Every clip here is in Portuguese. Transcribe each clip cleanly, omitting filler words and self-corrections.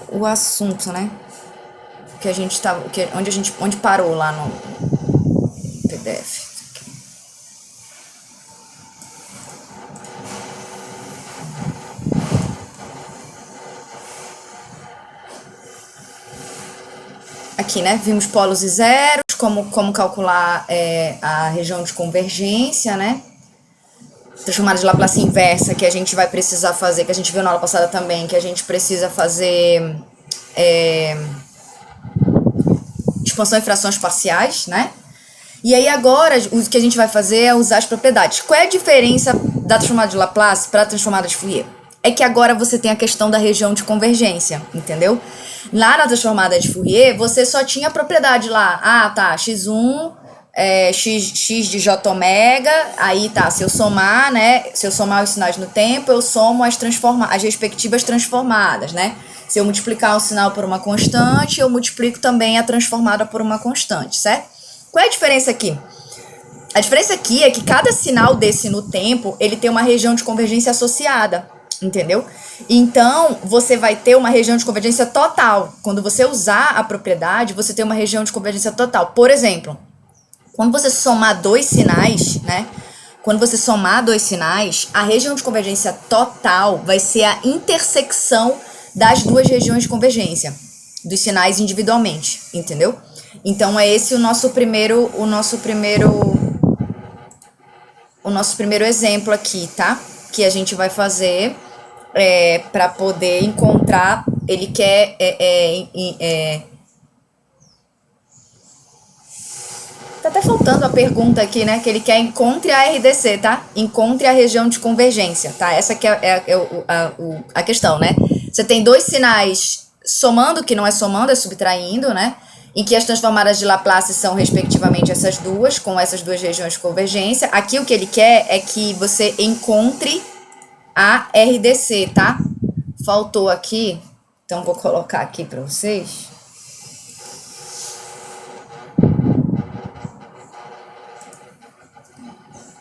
o assunto, né? Que a gente tava, onde parou lá no PDF. Aqui, né? Vimos polos e zeros, como calcular a região de convergência, né? Transformada de Laplace inversa, que a gente vai precisar fazer, que a gente viu na aula passada também, que a gente precisa fazer expansão em frações parciais, né? E aí agora, o que a gente vai fazer é usar as propriedades. Qual é a diferença da transformada de Laplace para a transformada de Fourier? É que agora você tem a questão da região de convergência, entendeu? Lá na transformada de Fourier, você só tinha a propriedade lá. Ah, tá, x1, x de j ômega, aí tá, se eu somar, né, se eu somar os sinais no tempo, eu somo as respectivas transformadas, né? Se eu multiplicar um sinal por uma constante, eu multiplico também a transformada por uma constante, certo? Qual é a diferença aqui? A diferença aqui é que cada sinal desse no tempo, ele tem uma região de convergência associada, entendeu? Então, você vai ter uma região de convergência total. Quando você usar a propriedade, você tem uma região de convergência total. Por exemplo, quando você somar dois sinais, né? Quando você somar dois sinais, a região de convergência total vai ser a intersecção das duas regiões de convergência, dos sinais individualmente, entendeu? Então é esse o nosso primeiro exemplo aqui, tá? Que a gente vai fazer para poder encontrar. Ele quer tá até faltando a pergunta aqui, né? Que ele quer encontre a RDC, tá? Encontre a região de convergência, tá? Essa que é a questão, né? Você tem dois sinais somando, que não é somando, é subtraindo, né? Em que as transformadas de Laplace são, respectivamente, essas duas, com essas duas regiões de convergência. Aqui o que ele quer é que você encontre a RDC, tá? Faltou aqui, então vou colocar aqui para vocês.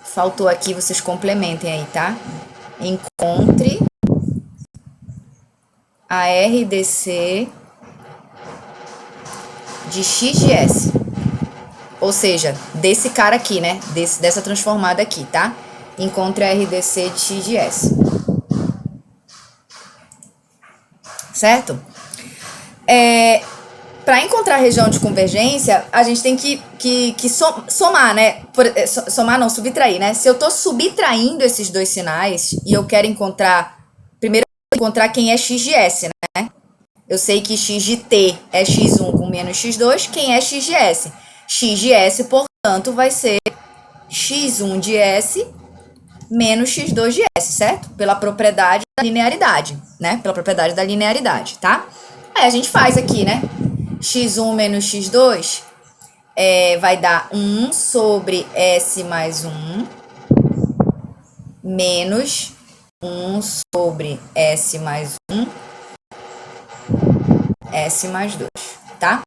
Faltou aqui, vocês complementem aí, tá? Encontre a RDC de x de s. Ou seja, desse cara aqui, né? Dessa transformada aqui, tá? Encontre a RDC de x de s. Certo? Para encontrar a região de convergência, a gente tem que somar, né? Somar não, subtrair, né? Se eu tô subtraindo esses dois sinais e eu quero encontrar... Primeiro eu vou encontrar quem é x de s, né? Eu sei que x de t é x1 com menos x2, quem é x de s? X de s, portanto, vai ser x1 de s menos x2 de s, certo? Pela propriedade da linearidade, né? Pela propriedade da linearidade, tá? Aí a gente faz aqui, né? x1 menos x2 vai dar 1 sobre s mais 1 menos 1 sobre s mais 1 S mais 2, tá?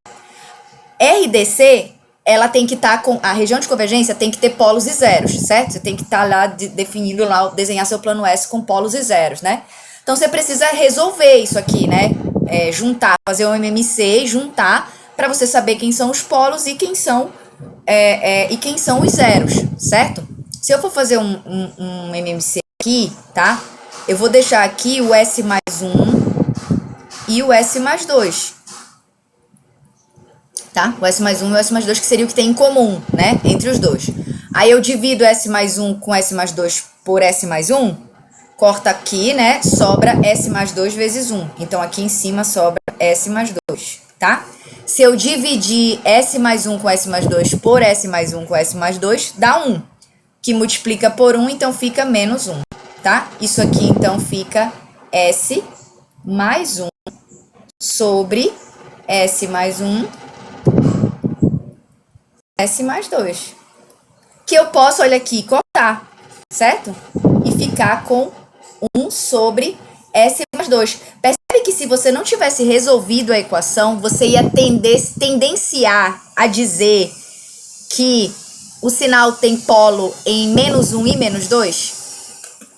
RDC, ela tem que estar com... A região de convergência tem que ter polos e zeros, certo? Você tem que estar lá definindo lá, desenhar seu plano S com polos e zeros, né? Então, você precisa resolver isso aqui, né? Juntar, fazer um MMC e juntar para você saber quem são os polos e quem são os zeros, certo? Se eu for fazer um MMC aqui, tá? Eu vou deixar aqui o S mais 1 e o S mais 2, tá? O S mais 1 e o S mais 2, que seria o que tem em comum, né? Entre os dois. Aí eu divido S mais 1 com S mais 2 por S mais 1, corta aqui, né? Sobra S mais 2 vezes 1. Então, aqui em cima sobra S mais 2, tá? Se eu dividir S mais 1 com S mais 2 por S mais 1 com S mais 2, dá 1. Que multiplica por 1, então fica menos 1, tá? Isso aqui, então, fica S mais 1 sobre S mais 1, S mais 2. Que eu posso, olha aqui, cortar, certo? E ficar com 1 sobre S mais 2. Percebe que se você não tivesse resolvido a equação, você ia tendenciar a dizer que o sinal tem polo em menos 1 e menos 2?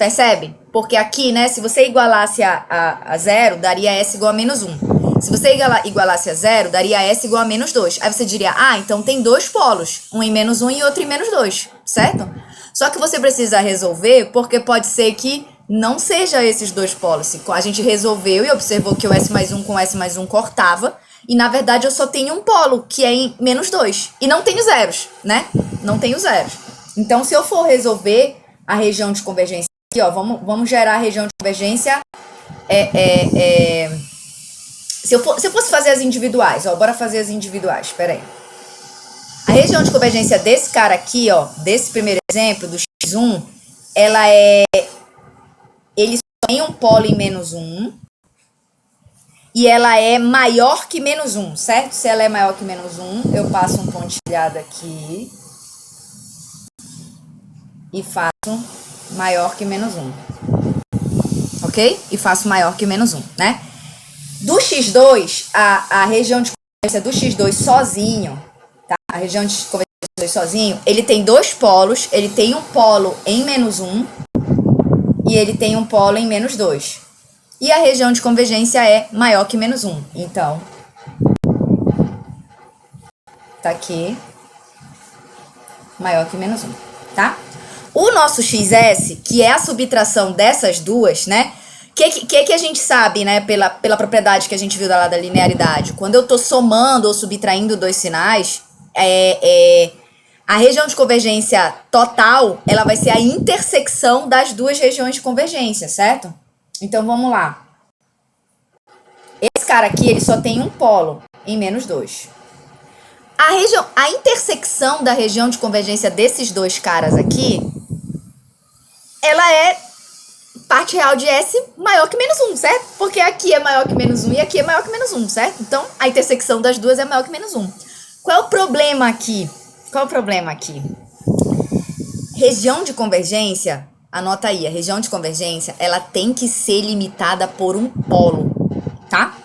Percebe? Porque aqui, né, se você igualasse a zero, daria S igual a menos 1. Se você igualasse a zero, daria S igual a menos 2. Aí você diria, ah, então tem dois polos, um em menos 1 e outro em menos 2, certo? Só que você precisa resolver, porque pode ser que não seja esses dois polos. A gente resolveu e observou que o S mais 1 com S mais 1 cortava, e na verdade eu só tenho um polo, que é em menos 2. E não tenho zeros, né? Não tenho zeros. Então, se eu for resolver a região de convergência aqui, ó, vamos gerar a região de convergência. Se eu fosse fazer as individuais, ó, bora fazer as individuais, espera aí. A região de convergência desse cara aqui, ó, desse primeiro exemplo, do x1, ele só tem um polo em menos 1, e ela é maior que menos 1, certo? Se ela é maior que menos 1, eu passo um pontilhado aqui e faço maior que menos 1. Ok? E faço maior que menos 1, né? Do x2, a região de convergência do x2 sozinho, tá? A região de convergência do x2 sozinho, ele tem dois polos, ele tem um polo em menos 1 e ele tem um polo em menos 2. E a região de convergência é maior que menos 1. Então, tá aqui, maior que menos 1, tá? O nosso xs, que é a subtração dessas duas, né? Que a gente sabe, né, pela propriedade que a gente viu lá da linearidade? Quando eu tô somando ou subtraindo dois sinais, a região de convergência total, ela vai ser a intersecção das duas regiões de convergência, certo? Então, vamos lá. Esse cara aqui, ele só tem um polo em menos 2. A intersecção da região de convergência desses dois caras aqui, ela é parte real de S maior que menos 1, certo? Porque aqui é maior que menos 1 e aqui é maior que menos 1, certo? Então, a intersecção das duas é maior que menos 1. Qual é o problema aqui? Região de convergência, anota aí, a região de convergência, ela tem que ser limitada por um polo, tá?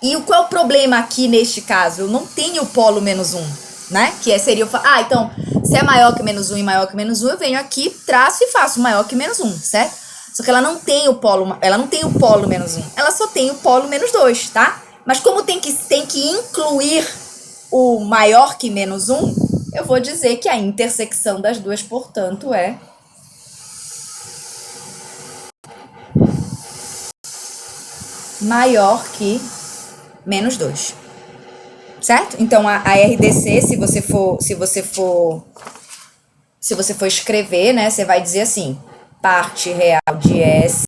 E qual é o problema aqui neste caso? Eu não tenho polo menos 1, né? Que seria, então, se é maior que menos 1 e maior que menos 1, eu venho aqui, traço e faço maior que menos 1, certo? Só que ela não tem o polo menos 1, ela só tem o polo menos 2, tá? Mas como tem que incluir o maior que menos 1, eu vou dizer que a intersecção das duas, portanto, é maior que menos 2. Certo? Então, a RDC, se você for escrever, né, você vai dizer assim, parte real de S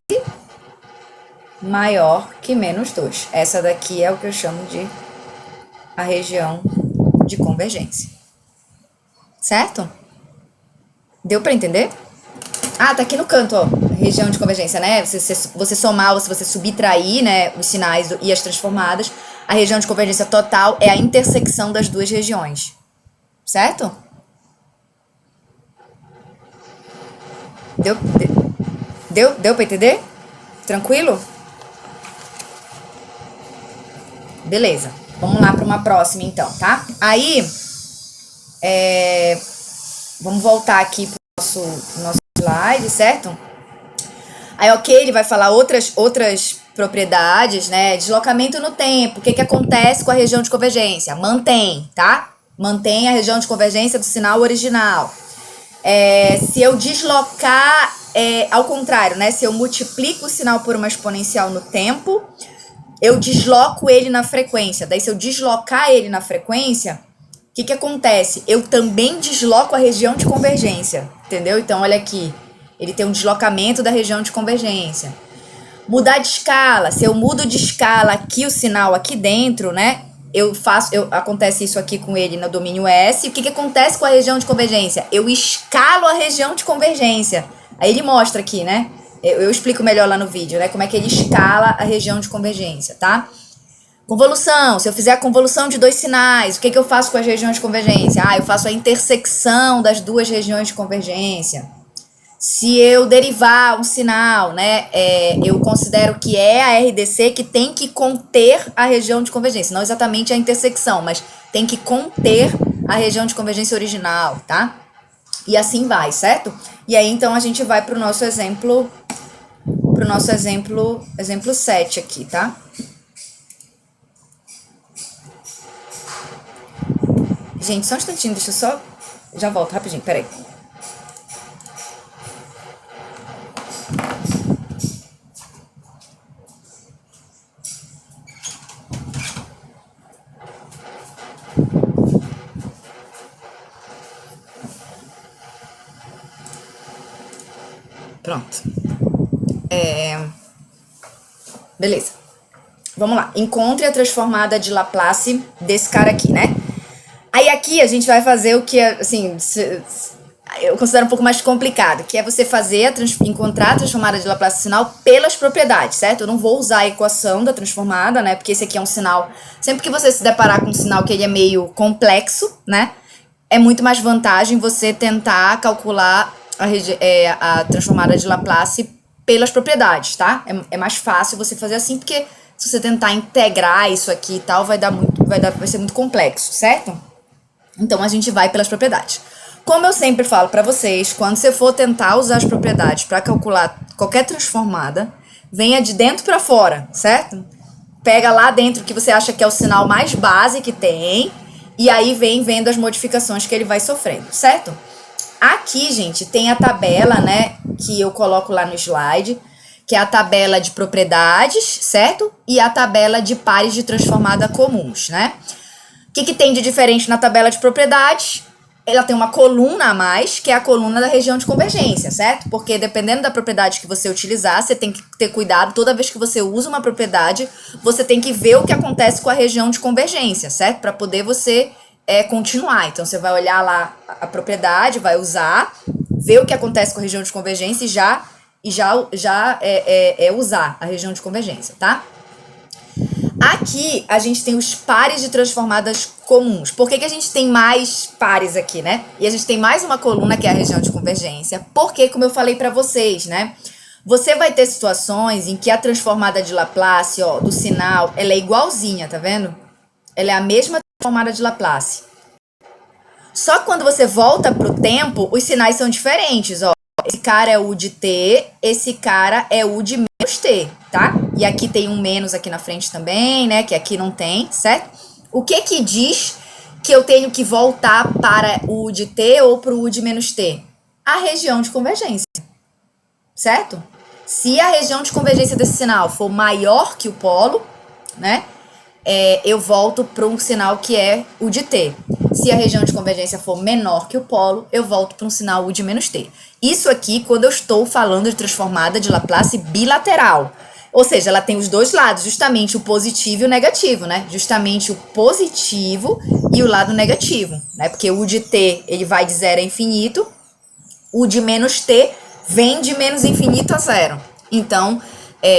maior que menos 2. Essa daqui é o que eu chamo de a região de convergência. Certo? Deu para entender? Ah, tá aqui no canto, ó, região de convergência, né? Você somar ou se você subtrair, né, os sinais e as transformadas, a região de convergência total é a intersecção das duas regiões. Certo? Deu pra entender? Tranquilo? Beleza. Vamos lá para uma próxima, então, tá? Aí, vamos voltar aqui pro nosso slide, certo? Aí, ok, ele vai falar outras propriedades, né? Deslocamento no tempo. O que acontece com a região de convergência? Mantém, tá? Mantém a região de convergência do sinal original. Se eu deslocar, ao contrário, né? Se eu multiplico o sinal por uma exponencial no tempo, eu desloco ele na frequência. Daí, se eu deslocar ele na frequência, o que acontece? Eu também desloco a região de convergência, entendeu? Então, olha aqui. Ele tem um deslocamento da região de convergência. Mudar de escala. Se eu mudo de escala aqui o sinal aqui dentro, né? Acontece isso aqui com ele no domínio S. E o que acontece com a região de convergência? Eu escalo a região de convergência. Aí ele mostra aqui, né? Eu explico melhor lá no vídeo, né? Como é que ele escala a região de convergência, tá? Convolução. Se eu fizer a convolução de dois sinais, o que eu faço com as regiões de convergência? Eu faço a intersecção das duas regiões de convergência. Se eu derivar um sinal, né, eu considero que é a RDC que tem que conter a região de convergência. Não exatamente a intersecção, mas tem que conter a região de convergência original, tá? E assim vai, certo? E aí, então, a gente vai para o nosso exemplo pro nosso exemplo 7 aqui, tá? Gente, só um instantinho, deixa eu só... Já volto, rapidinho, peraí. Pronto. Beleza. Vamos lá. Encontre a transformada de Laplace desse cara aqui, né? Aí aqui a gente vai fazer o que, assim, eu considero um pouco mais complicado, que é você fazer encontrar a transformada de Laplace sinal pelas propriedades, certo? Eu não vou usar a equação da transformada, né? Porque esse aqui é um sinal... Sempre que você se deparar com um sinal que ele é meio complexo, né? É muito mais vantagem você tentar calcular a transformada de Laplace pelas propriedades, tá? É mais fácil você fazer assim, porque se você tentar integrar isso aqui e tal, vai ser muito complexo, certo? Então a gente vai pelas propriedades. Como eu sempre falo para vocês, quando você for tentar usar as propriedades para calcular qualquer transformada, venha de dentro para fora, certo? Pega lá dentro que você acha que é o sinal mais base que tem, e aí vem vendo as modificações que ele vai sofrendo, certo? Aqui, gente, tem a tabela, né, que eu coloco lá no slide, que é a tabela de propriedades, certo? E a tabela de pares de transformada comuns, né? O que tem de diferente na tabela de propriedades? Ela tem uma coluna a mais, que é a coluna da região de convergência, certo? Porque dependendo da propriedade que você utilizar, você tem que ter cuidado. Toda vez que você usa uma propriedade, você tem que ver o que acontece com a região de convergência, certo? Para poder você continuar. Então, você vai olhar lá a propriedade, vai usar, ver o que acontece com a região de convergência e já usar a região de convergência, tá? Aqui, a gente tem os pares de transformadas comuns. Por que a gente tem mais pares aqui, né? E a gente tem mais uma coluna, que é a região de convergência. Porque, como eu falei para vocês, né? Você vai ter situações em que a transformada de Laplace, ó, do sinal, ela é igualzinha, tá vendo? Ela é a mesma transformada de Laplace. Só que quando você volta pro tempo, os sinais são diferentes, ó. Esse cara é U de t, esse cara é U de menos t, tá? E aqui tem um menos aqui na frente também, né? Que aqui não tem, certo? O que diz que eu tenho que voltar para o U de t ou para o U de menos t? A região de convergência, certo? Se a região de convergência desse sinal for maior que o polo, né? Eu volto para um sinal que é U de t. Se a região de convergência for menor que o polo, eu volto para um sinal U de menos t. Isso aqui quando eu estou falando de transformada de Laplace bilateral. Ou seja, ela tem os dois lados, justamente o positivo e o negativo, né? Justamente o positivo e o lado negativo, né? Porque o U de t, ele vai de 0 a infinito, o de menos t vem de menos infinito a 0. Então,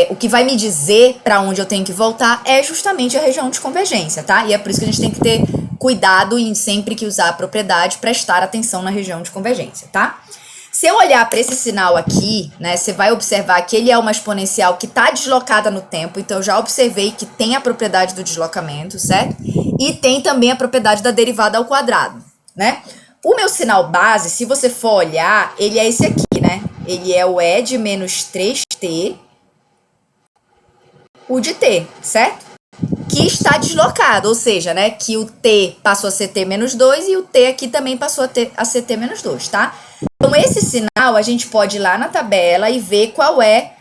o que vai me dizer para onde eu tenho que voltar é justamente a região de convergência, tá? E é por isso que a gente tem que ter cuidado em sempre que usar a propriedade, prestar atenção na região de convergência, tá? Se eu olhar para esse sinal aqui, né, você vai observar que ele é uma exponencial que está deslocada no tempo, então eu já observei que tem a propriedade do deslocamento, certo? E tem também a propriedade da derivada ao quadrado, né? O meu sinal base, se você for olhar, ele é esse aqui, né? Ele é o E de menos 3t, U de t, certo? Que está deslocado, ou seja, né, que o t passou a ser t menos 2 e o t aqui também passou a ser t menos 2, tá? Então, esse sinal, a gente pode ir lá na tabela e ver qual é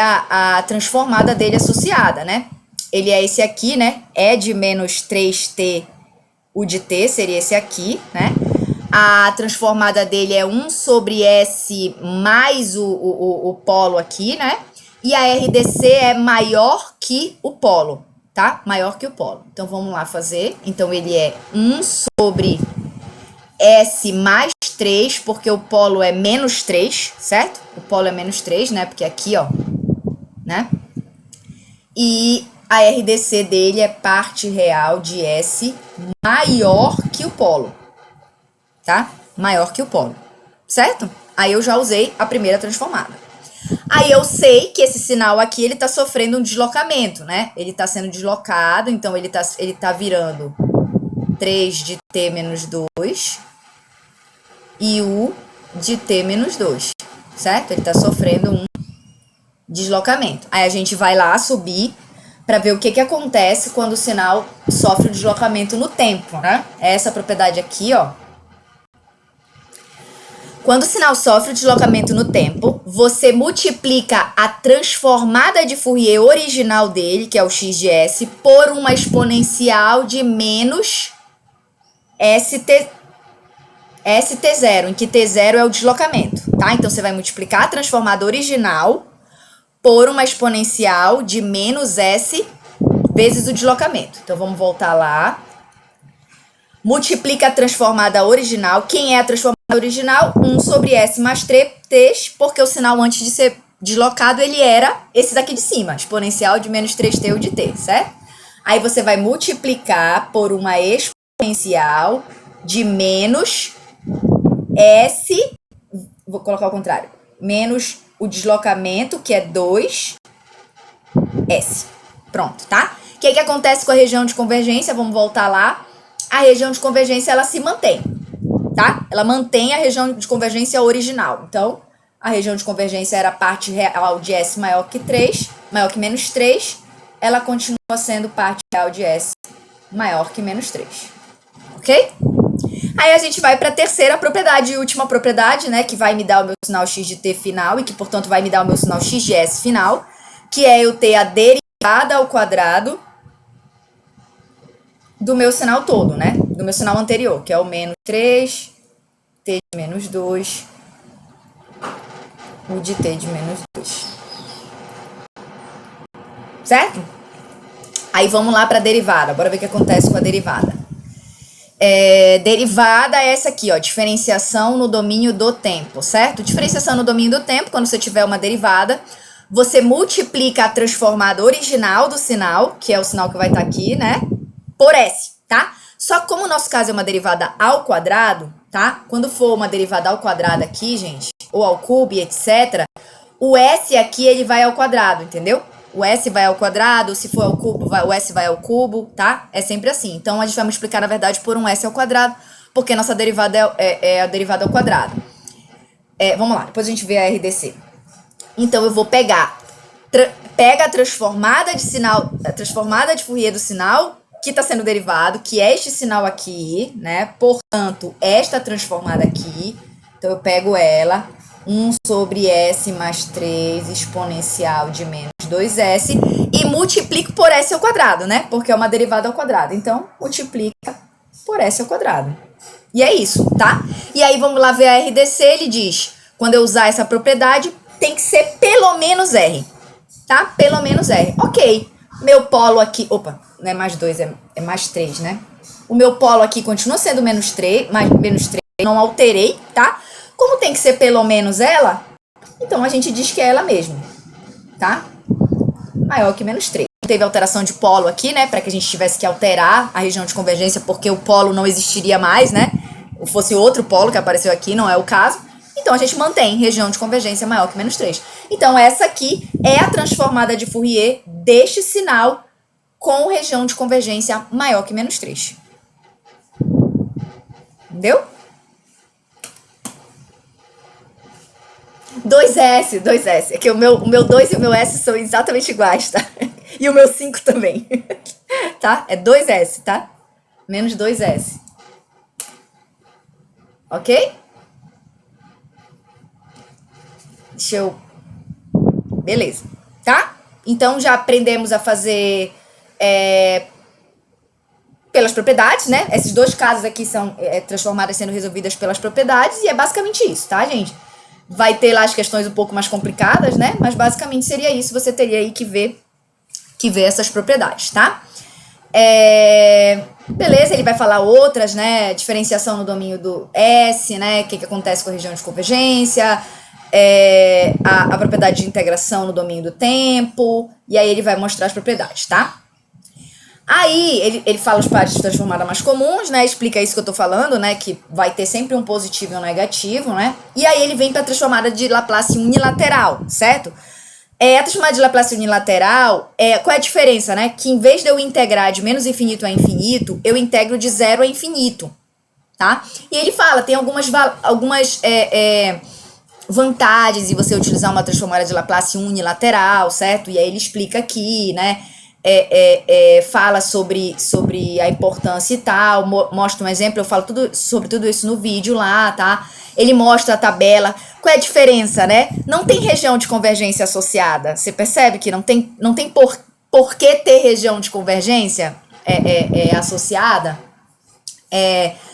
a transformada dele associada, né? Ele é esse aqui, né? E de menos 3t, U de t, seria esse aqui, né? A transformada dele é 1 sobre S mais o polo aqui, né? E a RDC é maior que o polo, tá? Maior que o polo. Então, vamos lá fazer. Então, ele é 1 sobre S mais 3, porque o polo é menos 3, certo? O polo é menos 3, né? Porque aqui, ó, né? E a RDC dele é parte real de S maior que o polo, tá? Maior que o polo, certo? Aí eu já usei a primeira transformada. Aí eu sei que esse sinal aqui, ele tá sofrendo um deslocamento, né? Ele tá sendo deslocado, então ele tá virando 3 de t menos 2 e U de t menos 2, certo? Ele está sofrendo um deslocamento. Aí a gente vai lá subir para ver o que acontece quando o sinal sofre o deslocamento no tempo, né? Essa propriedade aqui, ó. Quando o sinal sofre o deslocamento no tempo, você multiplica a transformada de Fourier original dele, que é o x de s, por uma exponencial de menos st0, em que t0 é o deslocamento, tá? Então, você vai multiplicar a transformada original por uma exponencial de menos s vezes o deslocamento. Então, vamos voltar lá. Multiplica a transformada original. Quem é a transformada original? 1 sobre s mais 3t, porque o sinal antes de ser deslocado, ele era esse daqui de cima, exponencial de menos 3t ou de t, certo? Aí você vai multiplicar por uma exponencial de menos s, vou colocar ao contrário, menos o deslocamento, que é 2s. Pronto, tá? O que acontece com a região de convergência? Vamos voltar lá. A região de convergência, ela se mantém, tá? Ela mantém a região de convergência original. Então, a região de convergência era a parte real de S maior que 3, maior que menos 3. Ela continua sendo parte real de S maior que menos 3. Ok? Aí a gente vai para a terceira propriedade e última propriedade, né? Que vai me dar o meu sinal x de t final e que, portanto, vai me dar o meu sinal x de s final, que é eu ter a derivada ao quadrado do meu sinal todo, né? Do meu sinal anterior, que é o menos 3, t de menos 2, o de t de menos 2. Certo? Aí vamos lá para a derivada. Bora ver o que acontece com a derivada. Derivada é essa aqui, ó, diferenciação no domínio do tempo, certo? Diferenciação no domínio do tempo, quando você tiver uma derivada, você multiplica a transformada original do sinal, que é o sinal que vai estar aqui, né? Por S, tá? Só que como o nosso caso é uma derivada ao quadrado, tá? Quando for uma derivada ao quadrado aqui, gente, ou ao cubo e etc., o S aqui, ele vai ao quadrado, entendeu? O S vai ao quadrado, se for ao cubo, o S vai ao cubo, tá? É sempre assim. Então, a gente vai multiplicar, na verdade, por um S ao quadrado, porque nossa derivada é a derivada ao quadrado. Vamos lá, depois a gente vê a RDC. Então, eu vou pegar... Pega a transformada de Fourier do sinal que está sendo derivado, que é este sinal aqui, né? Portanto, esta transformada aqui, então eu pego ela, 1 sobre s mais 3 exponencial de menos 2s, e multiplico por s ao quadrado, né? Porque é uma derivada ao quadrado. Então, multiplica por s ao quadrado. E é isso, tá? E aí, vamos lá ver a RDC, ele diz, quando eu usar essa propriedade, tem que ser pelo menos R, tá? Pelo menos R. Ok. Meu polo aqui... Opa, não é mais 2, é mais 3, né? O meu polo aqui continua sendo menos 3, não alterei, tá? Como tem que ser pelo menos ela, então a gente diz que é ela mesmo, tá? Maior que menos 3. Teve alteração de polo aqui, né? Para que a gente tivesse que alterar a região de convergência, porque o polo não existiria mais, né? Ou fosse outro polo que apareceu aqui, não é o caso. Então, a gente mantém região de convergência maior que menos 3. Então, essa aqui é a transformada de Fourier deste sinal com região de convergência maior que menos 3. Entendeu? 2S. É que o meu 2 e o meu S são exatamente iguais, tá? E o meu 5 também. Tá? É 2S, tá? Menos 2S. Ok? Deixa eu... Beleza, tá? Então, já aprendemos a fazer pelas propriedades, né? Esses dois casos aqui são transformadas sendo resolvidas pelas propriedades e é basicamente isso, tá, gente? Vai ter lá as questões um pouco mais complicadas, né? Mas basicamente seria isso, você teria aí que ver essas propriedades, tá? Beleza, ele vai falar outras, né? Diferenciação no domínio do S, né? O que acontece com a região de convergência... a propriedade de integração no domínio do tempo, e aí ele vai mostrar as propriedades, tá? Aí ele fala os pares de transformada mais comuns, né? Explica isso que eu tô falando, né? Que vai ter sempre um positivo e um negativo, né? E aí ele vem para a transformada de Laplace unilateral, certo? A transformada de Laplace unilateral, qual é a diferença, né? Que em vez de eu integrar de menos infinito a infinito, eu integro de 0 a infinito, tá? E ele fala, tem algumas vantagens de você utilizar uma transformada de Laplace unilateral, certo? E aí ele explica aqui, né? Fala sobre a importância e tal, mostra um exemplo, eu falo sobre tudo isso no vídeo lá, tá? Ele mostra a tabela. Qual é a diferença, né? Não tem região de convergência associada. Você percebe que não tem por que ter região de convergência associada?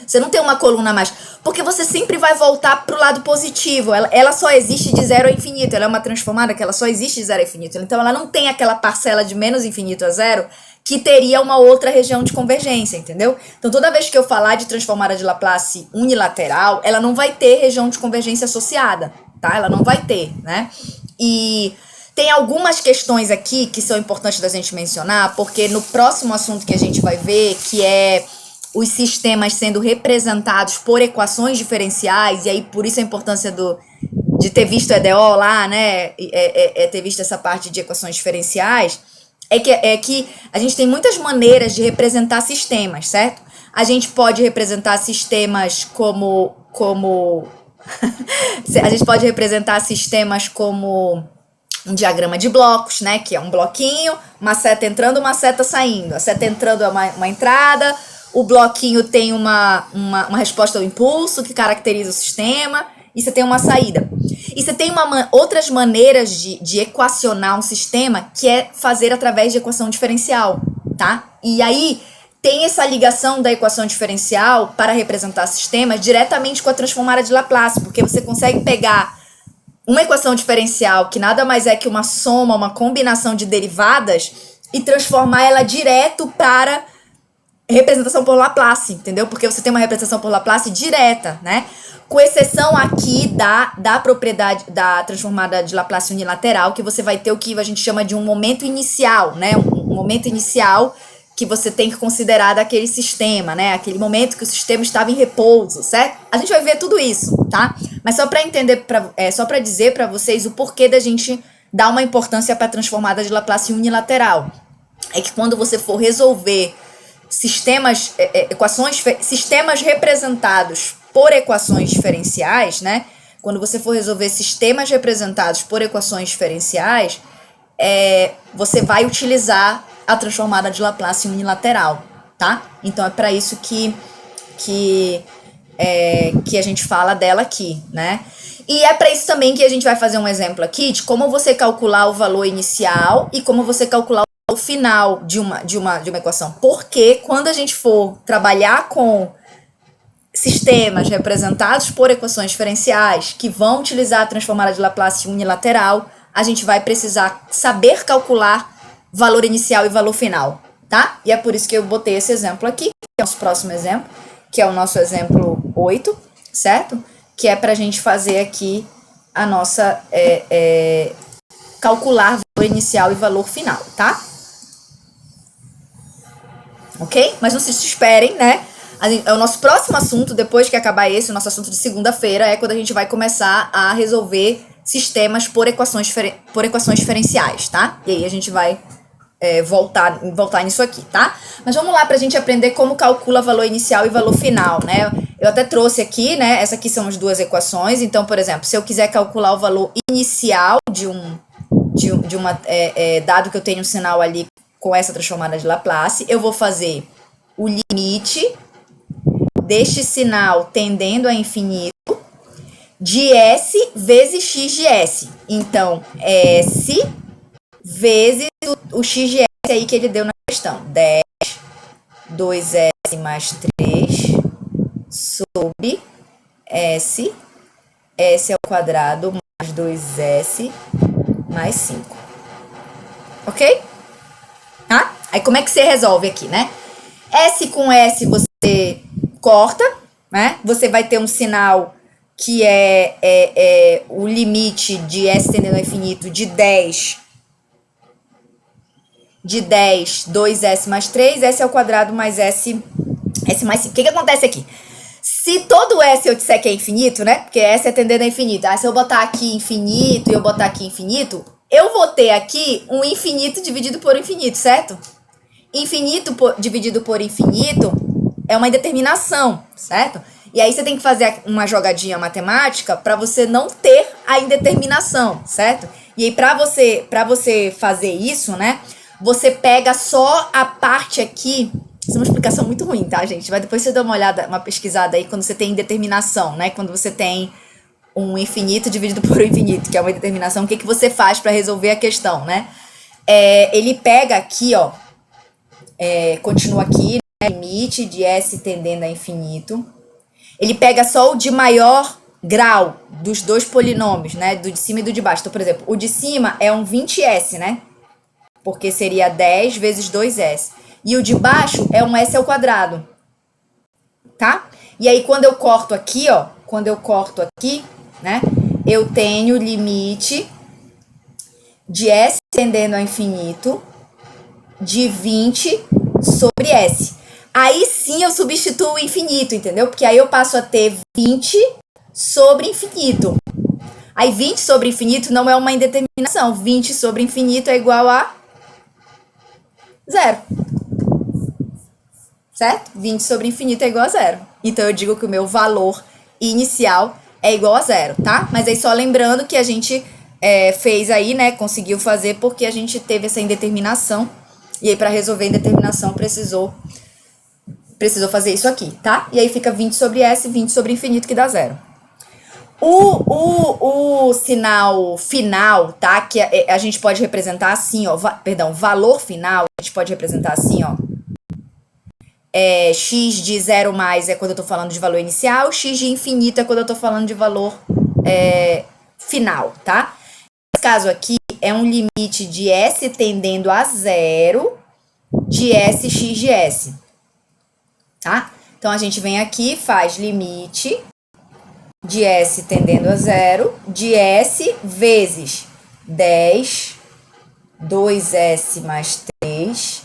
Você não tem uma coluna a mais, porque você sempre vai voltar pro lado positivo. Ela só existe de zero a infinito. Ela é uma transformada que ela só existe de zero a infinito. Então ela não tem aquela parcela de menos infinito a zero que teria uma outra região de convergência, entendeu? Então toda vez que eu falar de transformada de Laplace unilateral, ela não vai ter região de convergência associada, tá? Ela não vai ter, né? E tem algumas questões aqui que são importantes da gente mencionar, porque no próximo assunto que a gente vai ver, que é os sistemas sendo representados por equações diferenciais, e aí por isso a importância de ter visto EDO lá, né, ter visto essa parte de equações diferenciais, é que a gente tem muitas maneiras de representar sistemas, certo? A gente pode representar sistemas como a gente pode representar sistemas como um diagrama de blocos, né, que é um bloquinho, uma seta entrando, uma seta saindo. A seta entrando é uma entrada, o bloquinho tem uma resposta ao impulso que caracteriza o sistema, e você tem uma saída. E você tem outras maneiras de equacionar um sistema, que é fazer através de equação diferencial, tá? E aí tem essa ligação da equação diferencial para representar sistemas diretamente com a transformada de Laplace, porque você consegue pegar uma equação diferencial, que nada mais é que uma soma, uma combinação de derivadas, e transformar ela direto para representação por Laplace, entendeu? Porque você tem uma representação por Laplace direta, né? Com exceção aqui da propriedade da transformada de Laplace unilateral, que você vai ter o que a gente chama de um momento inicial, né? Um momento inicial que você tem que considerar daquele sistema, né? Aquele momento que o sistema estava em repouso, certo? A gente vai ver tudo isso, tá? Mas só para entender, só para dizer para vocês o porquê da gente dar uma importância para a transformada de Laplace unilateral. É que quando você for resolver sistemas representados por equações diferenciais, né? Quando você for resolver sistemas representados por equações diferenciais, você vai utilizar a transformada de Laplace unilateral, tá? Então é para isso que a gente fala dela aqui, né? E é para isso também que a gente vai fazer um exemplo aqui de como você calcular o valor inicial e como você calcular o final de uma equação. Porque quando a gente for trabalhar com sistemas representados por equações diferenciais que vão utilizar a transformada de Laplace unilateral, a gente vai precisar saber calcular valor inicial e valor final, tá? E é por isso que eu botei esse exemplo aqui, que é o nosso próximo exemplo, que é o nosso exemplo 8, certo? Que é pra gente fazer aqui a nossa calcular valor inicial e valor final, tá? Ok? Mas não se esperem, né? O nosso próximo assunto, depois que acabar esse, o nosso assunto de segunda-feira, é quando a gente vai começar a resolver sistemas por equações diferenciais, tá? E aí a gente vai voltar nisso aqui, tá? Mas vamos lá pra gente aprender como calcula valor inicial e valor final, né? Eu até trouxe aqui, né? Essas aqui são as duas equações. Então, por exemplo, se eu quiser calcular o valor inicial de uma dado que eu tenho um sinal ali com essa transformada de Laplace, eu vou fazer o limite deste sinal tendendo a infinito de S vezes x de S. Então, S vezes o x de S aí que ele deu na questão. 10, 2S mais 3 sobre S ao quadrado mais 2S mais 5. Ok? Tá? Aí como é que você resolve aqui, né? S com S você corta, né? Você vai ter um sinal que é o limite de S tendendo ao infinito de 10, 2S mais 3, S ao quadrado mais S mais 5. O que acontece aqui? Se todo S eu disser que é infinito, né? Porque S é tendendo a infinito. Se eu botar aqui infinito e eu botar aqui infinito, eu vou ter aqui um infinito dividido por infinito, certo? Infinito dividido por infinito é uma indeterminação, certo? E aí você tem que fazer uma jogadinha matemática para você não ter a indeterminação, certo? E aí, para você fazer isso, né, você pega só a parte aqui. Isso é uma explicação muito ruim, tá, gente? Vai depois você dá uma olhada, uma pesquisada aí quando você tem indeterminação, né? Quando você tem um infinito dividido por um infinito, que é uma indeterminação, o que você faz para resolver a questão, né? Ele pega aqui, ó, continua aqui, né, limite de S tendendo a infinito. Ele pega só o de maior grau dos dois polinômios, né? Do de cima e do de baixo. Então, por exemplo, o de cima é um 20S, né? Porque seria 10 vezes 2S. E o de baixo é um S ao quadrado. Tá? E aí, quando eu corto aqui, ó, né? Eu tenho limite de S tendendo a infinito de 20 sobre S. Aí sim eu substituo o infinito, entendeu? Porque aí eu passo a ter 20 sobre infinito. Aí 20 sobre infinito não é uma indeterminação. 20 sobre infinito é igual a 0. Certo? 20 sobre infinito é igual a 0. Então eu digo que o meu valor inicial é igual a 0, tá? Mas aí só lembrando que a gente fez aí, né? Conseguiu fazer porque a gente teve essa indeterminação. E aí, para resolver a indeterminação, precisou fazer isso aqui, tá? E aí fica 20 sobre S, 20 sobre infinito, que dá 0. O sinal final, tá? Que a gente pode representar assim, ó. Valor final, a gente pode representar assim, ó. X de 0 mais é quando eu tô falando de valor inicial, x de infinito é quando eu tô falando de valor final, tá? Nesse caso aqui, é um limite de S tendendo a 0 de S x de S, tá? Então, a gente vem aqui, faz limite de S tendendo a 0 de S vezes 10, 2S mais 3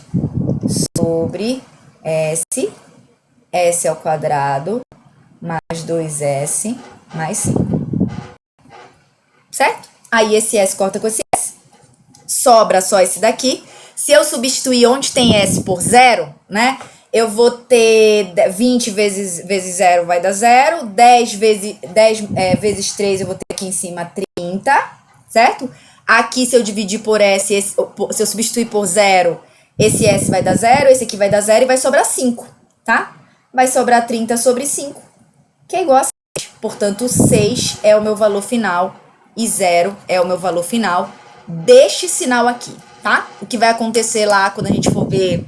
sobre S ao quadrado mais 2S mais 5. Certo? Aí esse S corta com esse S. Sobra só esse daqui. Se eu substituir onde tem S por 0, né? Eu vou ter 20 vezes 0 vai dar 0. 10 vezes 3 eu vou ter aqui em cima 30, certo? Aqui, se eu dividir por S, se eu substituir por 0, esse S vai dar 0, esse aqui vai dar 0 e vai sobrar 5, tá? Vai sobrar 30 sobre 5, que é igual a 6. Portanto, 6 é o meu valor final e 0 é o meu valor final deste sinal aqui, tá? O que vai acontecer lá quando a gente for ver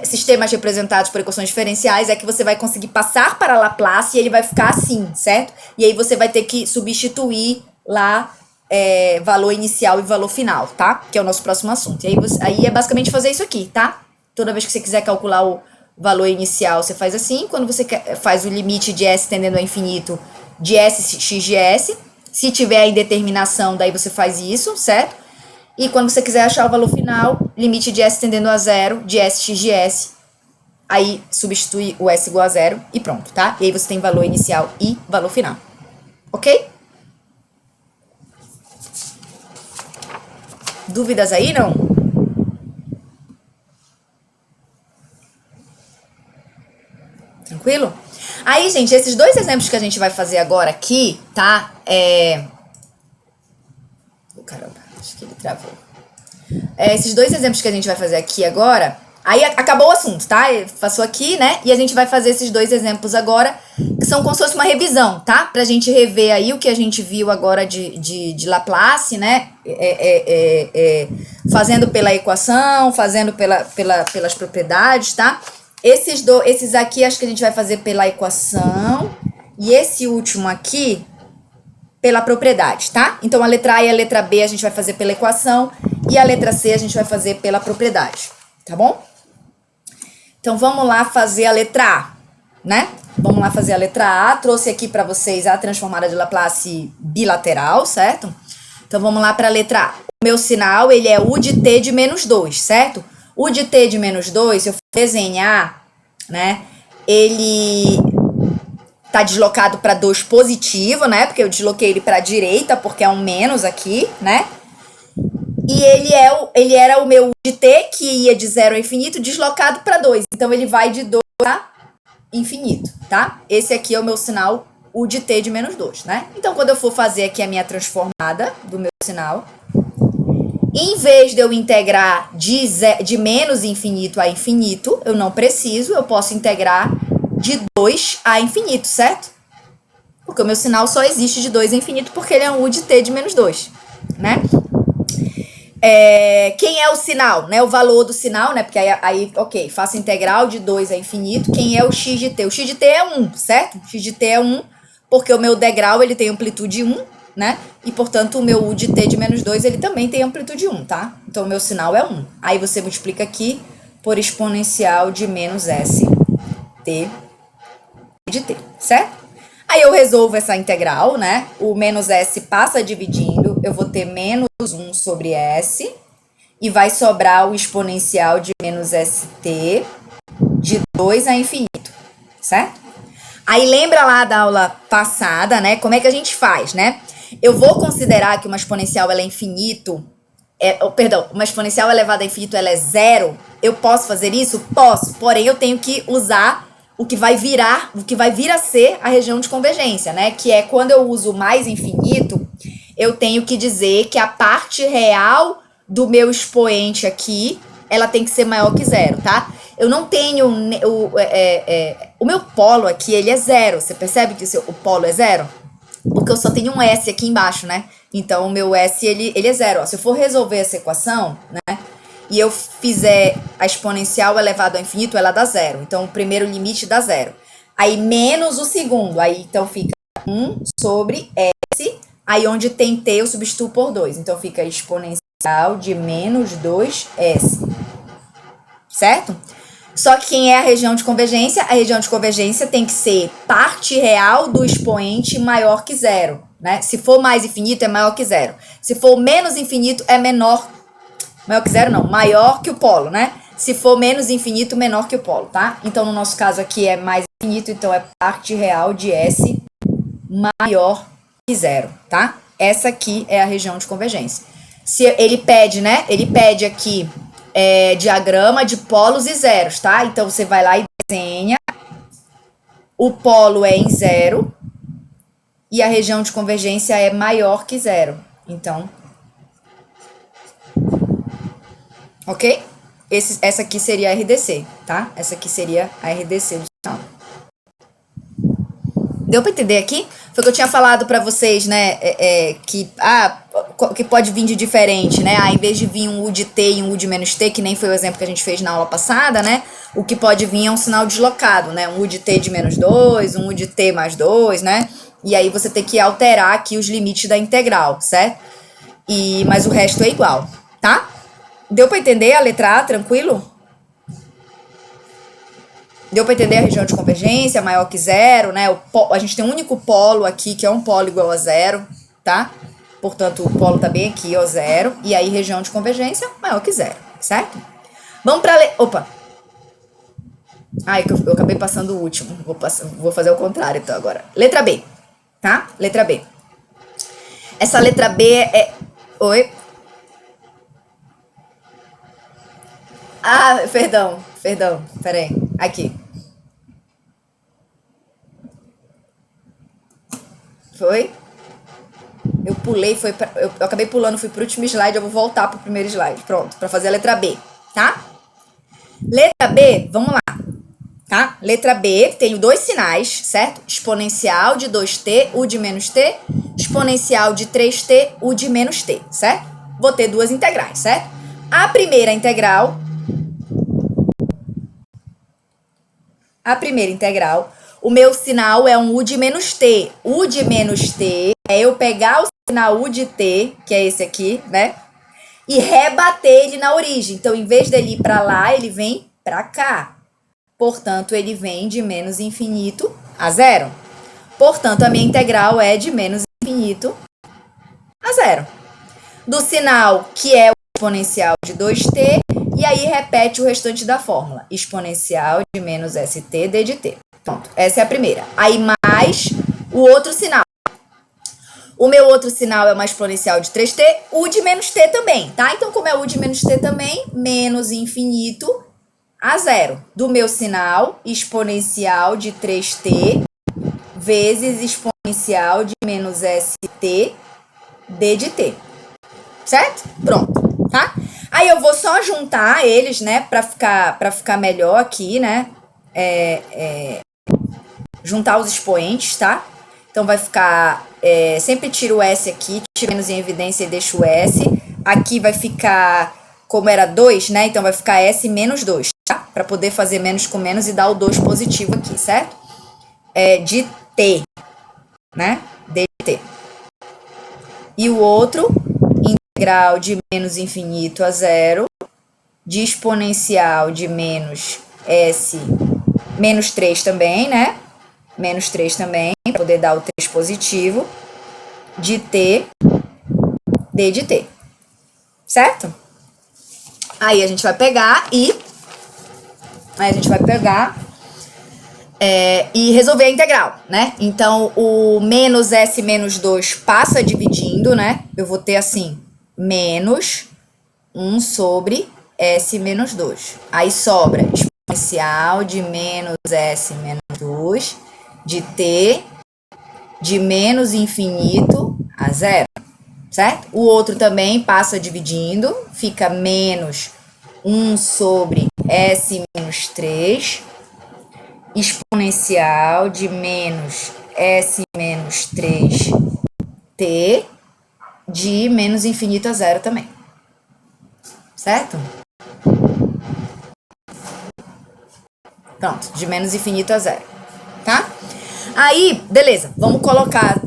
sistemas representados por equações diferenciais é que você vai conseguir passar para Laplace e ele vai ficar assim, certo? E aí você vai ter que substituir lá valor inicial e valor final, tá? Que é o nosso próximo assunto. E aí é basicamente fazer isso aqui, tá? Toda vez que você quiser calcular o valor inicial, você faz assim. Quando você faz o limite de S tendendo a infinito de S x de S, se tiver a indeterminação, daí você faz isso, certo? E quando você quiser achar o valor final, limite de S tendendo a 0 de S x de S, aí substitui o S igual a 0 e pronto, tá? E aí você tem valor inicial e valor final. Ok? Dúvidas aí, não? Tranquilo? Aí, gente, esses dois exemplos que a gente vai fazer agora aqui, tá? Caramba, acho que ele travou. Esses dois exemplos que a gente vai fazer aqui agora, aí acabou o assunto, tá? Passou aqui, né? E a gente vai fazer esses dois exemplos agora, que são como se fosse uma revisão, tá? Pra gente rever aí o que a gente viu agora de Laplace, né? Fazendo pela equação, fazendo pelas propriedades, tá? Esses aqui acho que a gente vai fazer pela equação. E esse último aqui pela propriedade, tá? Então, a letra A e a letra B a gente vai fazer pela equação e a letra C a gente vai fazer pela propriedade, tá bom? Então, vamos lá fazer a letra A, né? Vamos lá fazer a letra A. Trouxe aqui para vocês a transformada de Laplace bilateral, certo? Então, vamos lá para a letra A. O meu sinal, ele é U de T de menos 2, certo? O de T de menos 2, se eu for desenhar, né? Ele tá deslocado para 2 positivo, né? Porque eu desloquei ele para a direita, porque é um menos aqui, né? E ele era o meu de T, que ia de 0 a infinito, deslocado para 2. Então, ele vai de 2 a infinito, tá? Esse aqui é o meu sinal u de t de menos 2, né? Então, quando eu for fazer aqui a minha transformada do meu sinal, em vez de eu integrar de menos infinito a infinito, eu não preciso, eu posso integrar de 2 a infinito, certo? Porque o meu sinal só existe de 2 a infinito porque ele é um u de t de menos 2, né? Quem é o sinal, né? O valor do sinal, né? Porque aí, ok, faço integral de 2 a infinito. Quem é o x de t? O x de t é 1, certo? O x de t é 1 porque o meu degrau ele tem amplitude 1, né? E, portanto, o meu u de t de menos 2 ele também tem amplitude 1, tá? Então, o meu sinal é 1. Aí você multiplica aqui por exponencial de menos s t de t, certo? Aí eu resolvo essa integral, né? O menos s passa dividindo, eu vou ter menos 1 sobre s, e vai sobrar o exponencial de menos st de 2 a infinito, certo? Aí lembra lá da aula passada, né? Como é que a gente faz, né? Eu vou considerar que uma exponencial ela é infinito, uma exponencial elevada a infinito ela é zero. Eu posso fazer isso? Posso, porém eu tenho que usar o que vai vir a ser a região de convergência, né? Que é quando eu uso mais infinito, eu tenho que dizer que a parte real do meu expoente aqui, ela tem que ser maior que zero, tá? Eu não tenho o meu polo aqui, ele é zero. Você percebe que o polo é zero? Porque eu só tenho um S aqui embaixo, né? Então, o meu S, ele é zero. Ó, se eu for resolver essa equação, né? E eu fizer a exponencial elevado ao infinito, ela dá zero. Então, o primeiro limite dá zero. Aí, menos o segundo. Aí, então, fica 1 sobre S. Aí, onde tem T, eu substituo por 2. Então, fica exponencial de menos 2S. Certo? Só que quem é a região de convergência? A região de convergência tem que ser parte real do expoente maior que zero, né? Se for mais infinito, é maior que zero. Se for menos infinito, é menor. Maior que zero, não. Maior que o polo, né? Se for menos infinito, menor que o polo, tá? Então, no nosso caso aqui é mais infinito, então é parte real de S maior que zero, tá? Essa aqui é a região de convergência. Se ele pede, né? Ele pede aqui diagrama de polos e zeros, tá? Então, você vai lá e desenha. O polo é em zero e a região de convergência é maior que zero. Então, ok? Essa aqui seria a RDC, tá? Essa aqui seria a RDC do sinal. Deu pra entender aqui? Foi o que eu tinha falado pra vocês, né? Que pode vir de diferente, né? Em vez de vir um U de T e um U de menos T, que nem foi o exemplo que a gente fez na aula passada, né? O que pode vir é um sinal deslocado, né? Um U de T de menos 2, um U de T mais 2, né? E aí você tem que alterar aqui os limites da integral, certo? Mas o resto é igual, tá? Deu pra entender a letra A, tranquilo? Deu para entender a região de convergência, maior que zero, né? A gente tem um único polo aqui, que é um polo igual a zero, tá? Portanto, o polo tá bem aqui, ó, zero. E aí, região de convergência, maior que zero, certo? Vamos pra... Opa! Ai, eu acabei passando o último. Vou fazer o contrário, então, agora. Letra B, tá? Letra B. Essa letra B é... Oi? Ah, perdão. Peraí. Aqui. Foi? Eu pulei, eu acabei pulando, fui pro último slide, eu vou voltar pro primeiro slide. Pronto, pra fazer a letra B, tá? Letra B, vamos lá, tá? Letra B, tenho dois sinais, certo? Exponencial de 2t, u de menos t, exponencial de 3t, u de menos t, certo? Vou ter duas integrais, certo? A primeira integral, o meu sinal é um u de menos t. U de menos t é eu pegar o sinal u de t, que é esse aqui, né? E rebater ele na origem. Então, em vez dele ir para lá, ele vem para cá. Portanto, ele vem de menos infinito a zero. Portanto, a minha integral é de menos infinito a zero. Do sinal, que é o exponencial de 2t, e aí repete o restante da fórmula. Exponencial de menos st d de t. Pronto, essa é a primeira. Aí mais o outro sinal. O meu outro sinal é uma exponencial de 3t, u de menos t também, tá? Então, como é u de menos t também, menos infinito a zero. Do meu sinal, exponencial de 3t vezes exponencial de menos st d de t. Certo? Pronto, tá? Aí eu vou só juntar eles, né, pra ficar melhor aqui, né? Juntar os expoentes, tá? Então vai ficar, sempre tiro o S aqui, tiro menos em evidência e deixo o S. Aqui vai ficar, como era 2, né? Então vai ficar S menos 2, tá? Pra poder fazer menos com menos e dar o 2 positivo aqui, certo? De T, né? D de T. E o outro, integral de menos infinito a zero, de exponencial de menos S, menos 3 também, né? Menos 3 também, para poder dar o 3 positivo, de T, D de T. Certo? Aí a gente vai pegar e resolver a integral, né? Então, o menos S menos 2 passa dividindo, né? Eu vou ter assim, menos 1 sobre S menos 2. Aí sobra exponencial de menos S menos 2 de T de menos infinito a zero, certo? O outro também passa dividindo, fica menos 1 sobre S menos 3, exponencial de menos S menos 3T de menos infinito a zero também, certo? Pronto, de menos infinito a zero, tá? Aí, beleza, vamos colocar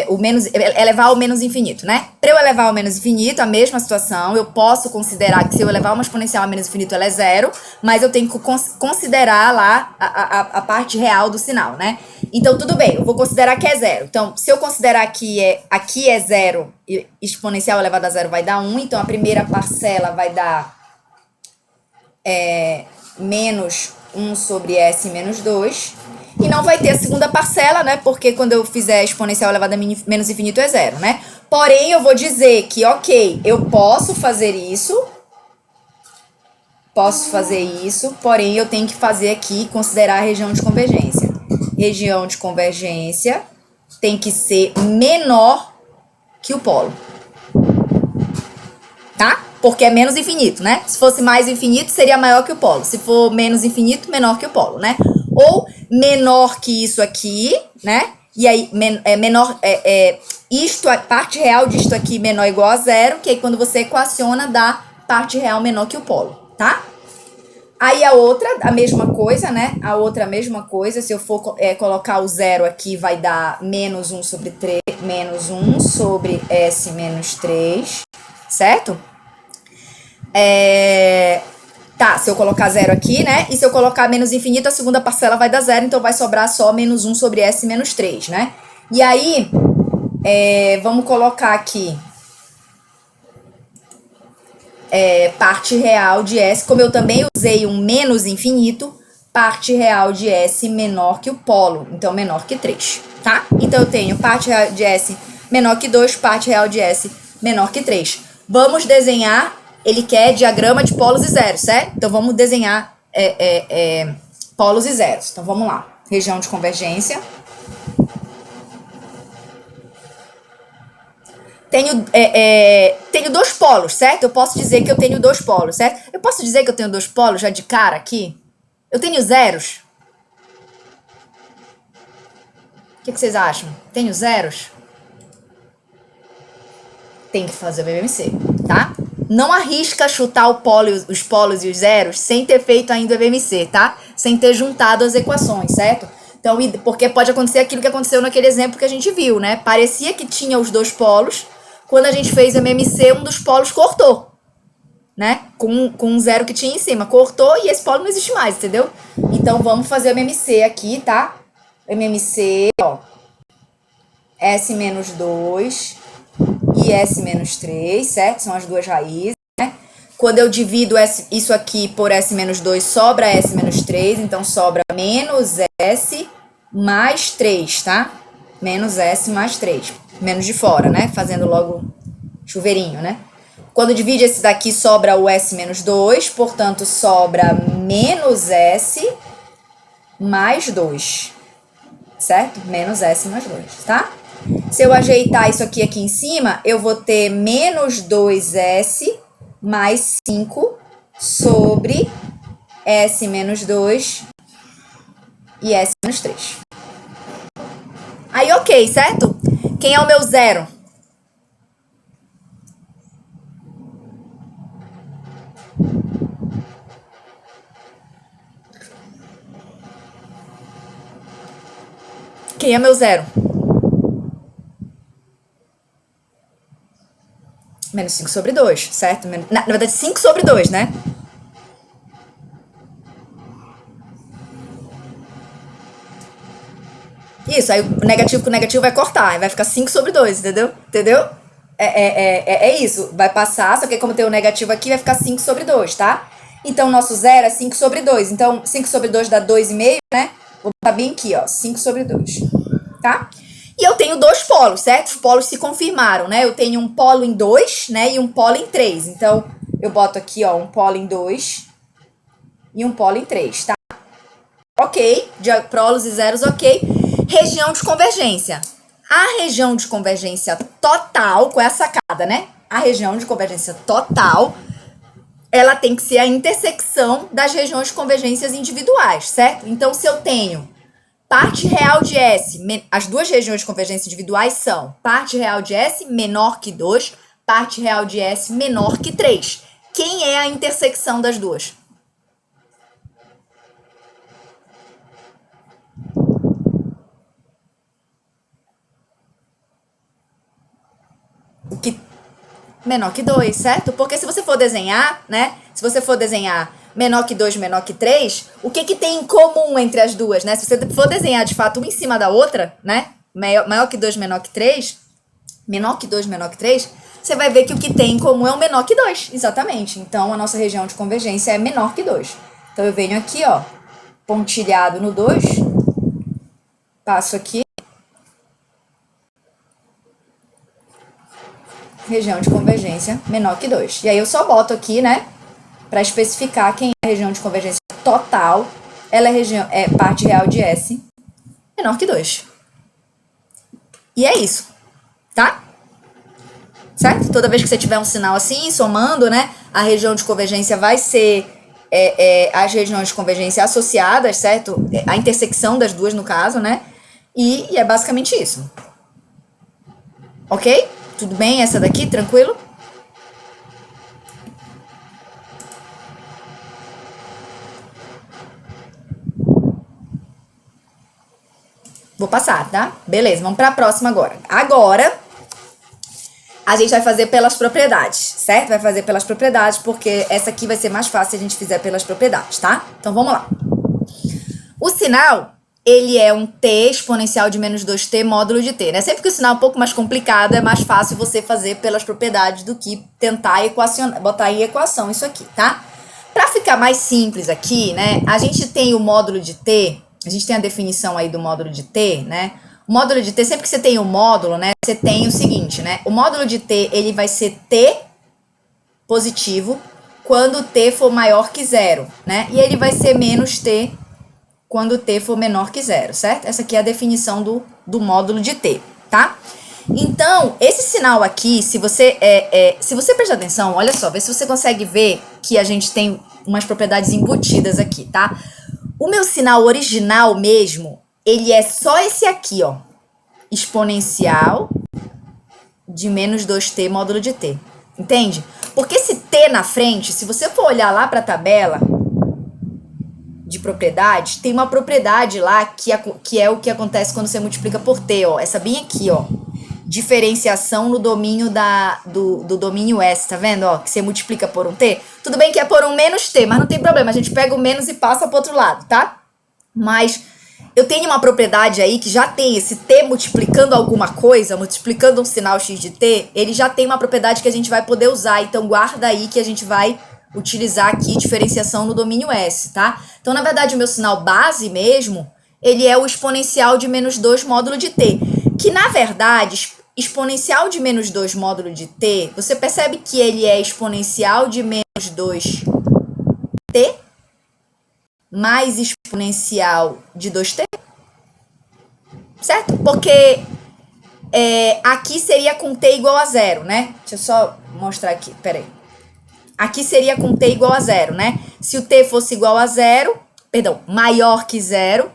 o menos, elevar ao menos infinito, né? Para eu elevar ao menos infinito, a mesma situação, eu posso considerar que se eu elevar uma exponencial ao menos infinito, ela é zero, mas eu tenho que considerar lá a parte real do sinal, né? Então, tudo bem, eu vou considerar que é zero. Então, se eu considerar que aqui é zero, e exponencial elevado a zero vai dar 1, então a primeira parcela vai dar menos 1 sobre S menos 2. E não vai ter a segunda parcela, né? Porque quando eu fizer exponencial elevado a menos infinito é zero, né? Porém, eu vou dizer que, ok, eu posso fazer isso, porém eu tenho que fazer aqui, considerar a região de convergência. Região de convergência tem que ser menor que o polo. Tá? Porque é menos infinito, né? Se fosse mais infinito, seria maior que o polo. Se for menos infinito, menor que o polo, né? Ou menor que isso aqui, né? E aí, a parte real disto aqui menor ou igual a zero, que aí quando você equaciona, dá parte real menor que o polo, tá? Aí a outra, a mesma coisa, né? A outra, a mesma coisa. Se eu for colocar o zero aqui, vai dar menos 1 sobre 3, menos 1 sobre S menos 3, certo? Tá, se eu colocar zero aqui, né? E se eu colocar menos infinito, a segunda parcela vai dar zero, então vai sobrar só menos 1 sobre S menos 3, né? E aí, vamos colocar aqui parte real de S, como eu também usei um menos infinito, parte real de S menor que o polo, então menor que 3, tá? Então eu tenho parte real de S menor que 2, parte real de S menor que 3. Vamos desenhar, ele quer diagrama de polos e zeros, certo? Então vamos desenhar polos e zeros. Então vamos lá, região de convergência. Tenho dois polos, certo? Eu posso dizer que eu tenho dois polos, certo? Eu posso dizer que eu tenho dois polos já de cara aqui? Eu tenho zeros? O que vocês acham? Tenho zeros? Tem que fazer o BMC, tá? Não arrisca chutar os polos e os zeros sem ter feito ainda o BMC, tá? Sem ter juntado as equações, certo? Então, porque pode acontecer aquilo que aconteceu naquele exemplo que a gente viu, né? Parecia que tinha os dois polos. Quando a gente fez o MMC, um dos polos cortou, né? Com um zero que tinha em cima. Cortou e esse polo não existe mais, entendeu? Então, vamos fazer o MMC aqui, tá? MMC, ó. S menos 2 e S menos 3, certo? São as duas raízes, né? Quando eu divido isso aqui por S menos 2, sobra S menos 3. Então, sobra menos S mais 3, tá? Menos S mais 3. Menos de fora, né? Fazendo logo chuveirinho, né? Quando divide esse daqui, sobra o S menos 2. Portanto, sobra menos S mais 2. certo? Menos S mais 2, tá? Se eu ajeitar isso aqui em cima, eu vou ter menos 2S mais 5 sobre S menos 2 e S menos 3. Aí, ok, certo? Quem é o meu zero? Quem é meu zero? Menos 5 sobre 2, certo? Na verdade, 5 sobre 2, né? Isso, aí o negativo com o negativo vai cortar, aí vai ficar 5 sobre 2, entendeu? Entendeu? É isso, vai passar, só que como tem o negativo aqui, vai ficar 5 sobre 2, tá? Então, nosso zero é 5 sobre 2. Então, 5 sobre 2 dá 2,5, né? Vou botar bem aqui, ó, 5 sobre 2, tá? E eu tenho dois polos, certo? Os polos se confirmaram, né? Eu tenho um polo em 2, né? E um polo em 3. Então, eu boto aqui, ó, um polo em 2 e um polo em 3, tá? Ok, prolos e zeros, ok. Região de convergência. A região de convergência total, com essa sacada, né? A região de convergência total, ela tem que ser a intersecção das regiões de convergências individuais, certo? Então, se eu tenho parte real de S, as duas regiões de convergência individuais são parte real de S menor que 2, parte real de S menor que 3. Quem é a intersecção das duas? O que menor que 2, certo? Porque se você for desenhar, né? Se você for desenhar menor que 2, menor que 3, o que tem em comum entre as duas, né? Se você for desenhar de fato uma em cima da outra, né? Maior que 2, menor que 3, menor que 2, menor que 3, você vai ver que o que tem em comum é o menor que 2, exatamente. Então, a nossa região de convergência é menor que 2. Então, eu venho aqui, ó, pontilhado no 2, passo aqui, região de convergência menor que 2. E aí eu só boto aqui, né, para especificar quem é a região de convergência total. Ela é parte real de S menor que 2. E é isso, tá? Certo? Toda vez que você tiver um sinal assim, somando, né, a região de convergência vai ser as regiões de convergência associadas, certo? A intersecção das duas, no caso, né? E é basicamente isso. Ok? Tudo bem? Essa daqui, tranquilo? Vou passar, tá? Beleza, vamos para a próxima agora. Agora, a gente vai fazer pelas propriedades, certo? Vai fazer pelas propriedades, porque essa aqui vai ser mais fácil se a gente fizer pelas propriedades, tá? Então, vamos lá. O sinal, ele é um t exponencial de menos 2t módulo de t, né? Sempre que o sinal é um pouco mais complicado, é mais fácil você fazer pelas propriedades do que tentar equacionar, botar em equação isso aqui, tá? Para ficar mais simples aqui, né? A gente tem o módulo de t, a gente tem a definição aí do módulo de t, né? O módulo de t, sempre que você tem o módulo, né? Você tem o seguinte, né? O módulo de t, ele vai ser t positivo quando t for maior que zero, né? E ele vai ser menos t quando t for menor que zero, certo? Essa aqui é a definição do módulo de t, tá? Então, esse sinal aqui, se você prestar atenção, olha só, vê se você consegue ver que a gente tem umas propriedades embutidas aqui, tá? O meu sinal original mesmo, ele é só esse aqui, ó. Exponencial de menos 2t módulo de t. Entende? Porque esse t na frente, se você for olhar lá para a tabela de propriedades, tem uma propriedade lá que é o que acontece quando você multiplica por t, ó. Essa bem aqui, ó. Diferenciação no domínio do domínio S, tá vendo, ó? Que você multiplica por um t. Tudo bem que é por um menos t, mas não tem problema. A gente pega o menos e passa pro outro lado, tá? Mas eu tenho uma propriedade aí que já tem esse t multiplicando alguma coisa, multiplicando um sinal x de t, ele já tem uma propriedade que a gente vai poder usar. Então, guarda aí que a gente vai utilizar aqui diferenciação no domínio S, tá? Então, na verdade, o meu sinal base mesmo, ele é o exponencial de menos 2 módulo de t. Que, na verdade, exponencial de menos 2 módulo de t, você percebe que ele é exponencial de menos 2t mais exponencial de 2t? certo? Porque aqui seria com t igual a zero, né? Deixa eu só mostrar aqui, peraí. Aqui seria com t igual a zero, né? Se o t fosse igual a zero, perdão, maior que zero,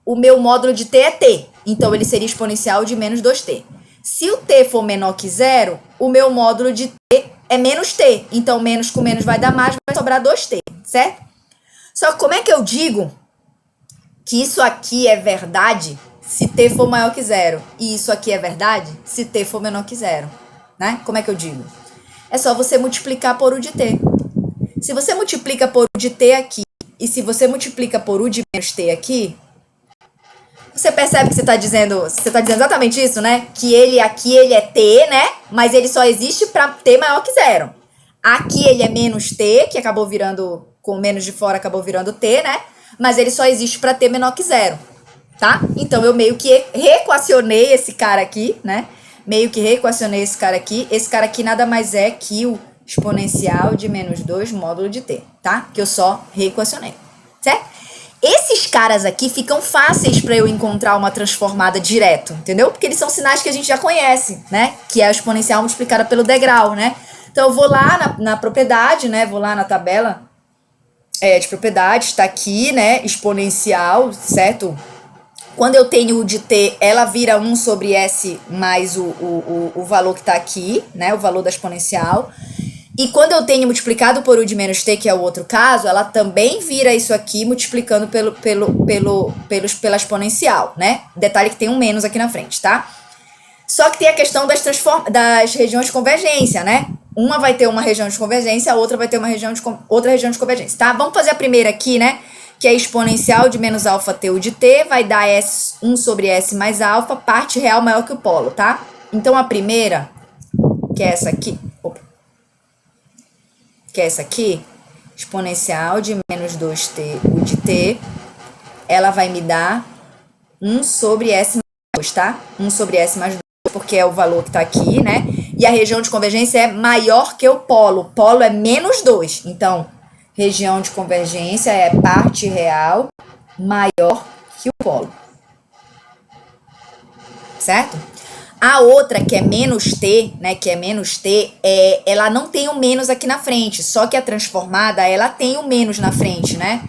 o meu módulo de t é t. Então, ele seria exponencial de menos 2t. Se o t for menor que zero, o meu módulo de t é menos t. Então, menos com menos vai dar mais, vai sobrar 2t, certo? Só que como é que eu digo que isso aqui é verdade se t for maior que zero? E isso aqui é verdade se t for menor que zero, né? Como é que eu digo? É só você multiplicar por u de t. Se você multiplica por u de t aqui, e se você multiplica por u de menos t aqui, você percebe que você está dizendo exatamente isso, né? Que ele aqui ele é t, né? Mas ele só existe para t maior que zero. Aqui ele é menos t, que acabou virando, com menos de fora acabou virando t, né? Mas ele só existe para t menor que zero, tá? Então eu meio que reequacionei esse cara aqui, né? Meio que reequacionei esse cara aqui. Esse cara aqui nada mais é que o exponencial de menos 2 módulo de t, tá? Que eu só reequacionei, certo? Esses caras aqui ficam fáceis para eu encontrar uma transformada direto, entendeu? Porque eles são sinais que a gente já conhece, né? Que é a exponencial multiplicada pelo degrau, né? Então, eu vou lá na propriedade, né? Vou lá na tabela de propriedades, tá aqui, né? Exponencial, certo? Quando eu tenho u de t, ela vira 1 sobre s mais o valor que tá aqui, né? O valor da exponencial. E quando eu tenho multiplicado por u de menos t, que é o outro caso, ela também vira isso aqui multiplicando pela exponencial, né? Detalhe que tem um menos aqui na frente, tá? Só que tem a questão das regiões de convergência, né? Uma vai ter uma região de convergência, a outra vai ter outra região de convergência, tá? Vamos fazer a primeira aqui, né? Que é exponencial de menos alfa t u de t, vai dar 1 sobre s mais alfa, parte real maior que o polo, tá? Então, a primeira, que é essa aqui, exponencial de menos 2t u de t, ela vai me dar 1 sobre s mais 2, tá? 1 sobre s mais 2, porque é o valor que tá aqui, né? E a região de convergência é maior que o polo. O polo é menos 2. Então, região de convergência é parte real maior que o polo. Certo? A outra, que é menos t, né, que é menos t, ela não tem o menos aqui na frente, só que a transformada, ela tem o menos na frente, né?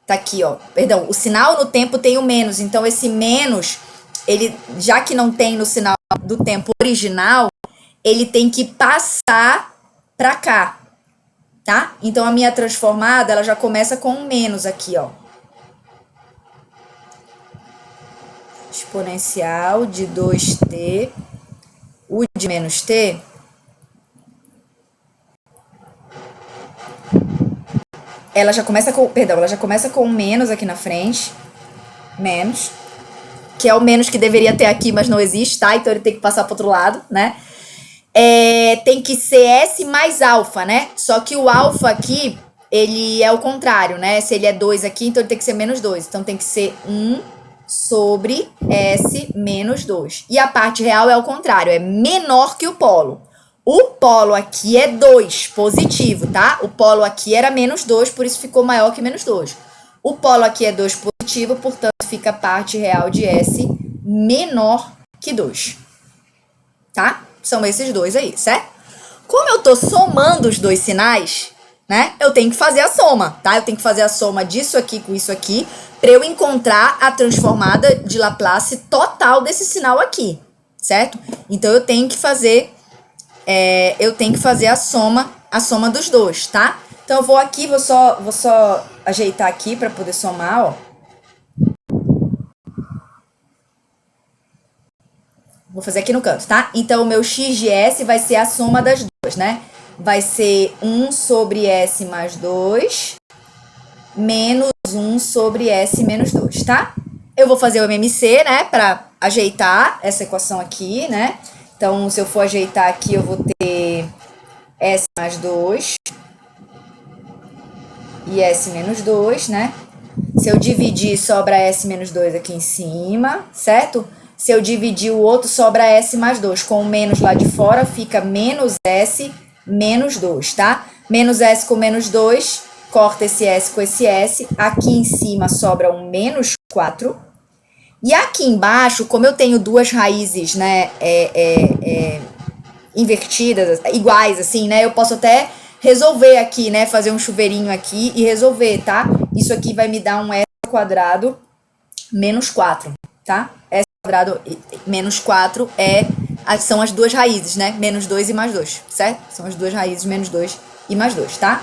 Tá aqui, ó, perdão, o sinal no tempo tem o menos, então esse menos, ele, já que não tem no sinal do tempo original, ele tem que passar pra cá, tá? Então a minha transformada, ela já começa com um menos aqui, ó. Exponencial de 2t, u de menos t, ela já começa com um menos aqui na frente, menos, que é o menos que deveria ter aqui, mas não existe, tá? Então ele tem que passar pro outro lado, né? Tem que ser s mais alfa, né? Só que o alfa aqui, ele é o contrário, né? Se ele é 2 aqui, então ele tem que ser menos 2. Então tem que ser 1 sobre S menos 2. E a parte real é o contrário, é menor que o polo. O polo aqui é 2, positivo, tá? O polo aqui era menos 2, por isso ficou maior que menos 2. O polo aqui é 2 positivo, portanto, fica a parte real de S menor que 2. Tá? São esses dois aí, certo? Como eu tô somando os dois sinais, né? Eu tenho que fazer a soma, tá? Eu tenho que fazer a soma disso aqui com isso aqui para eu encontrar a transformada de Laplace total desse sinal aqui, certo? Então eu tenho que fazer a soma dos dois, tá? Então eu vou aqui, vou só ajeitar aqui para poder somar, ó. Vou fazer aqui no canto, tá? Então o meu x de s vai ser a soma das duas, né? Vai ser 1 sobre s mais 2 menos 1 sobre s menos 2, tá? Eu vou fazer o MMC, né, para ajeitar essa equação aqui, né? Então, se eu for ajeitar aqui, eu vou ter s mais 2 e s menos 2, né? Se eu dividir, sobra s menos 2 aqui em cima, certo? Se eu dividir o outro, sobra s mais 2. Com o menos lá de fora, fica menos s menos 2, tá? Menos s com menos 2, corta esse s com esse s. Aqui em cima sobra um menos 4. E aqui embaixo, como eu tenho duas raízes, né, invertidas, iguais, assim, né, eu posso até resolver aqui, né, fazer um chuveirinho aqui e resolver, tá? Isso aqui vai me dar um s ao quadrado menos 4, tá? S ao quadrado menos 4 são as duas raízes, né? Menos 2 e mais 2, certo? São as duas raízes, menos 2 e mais 2, tá?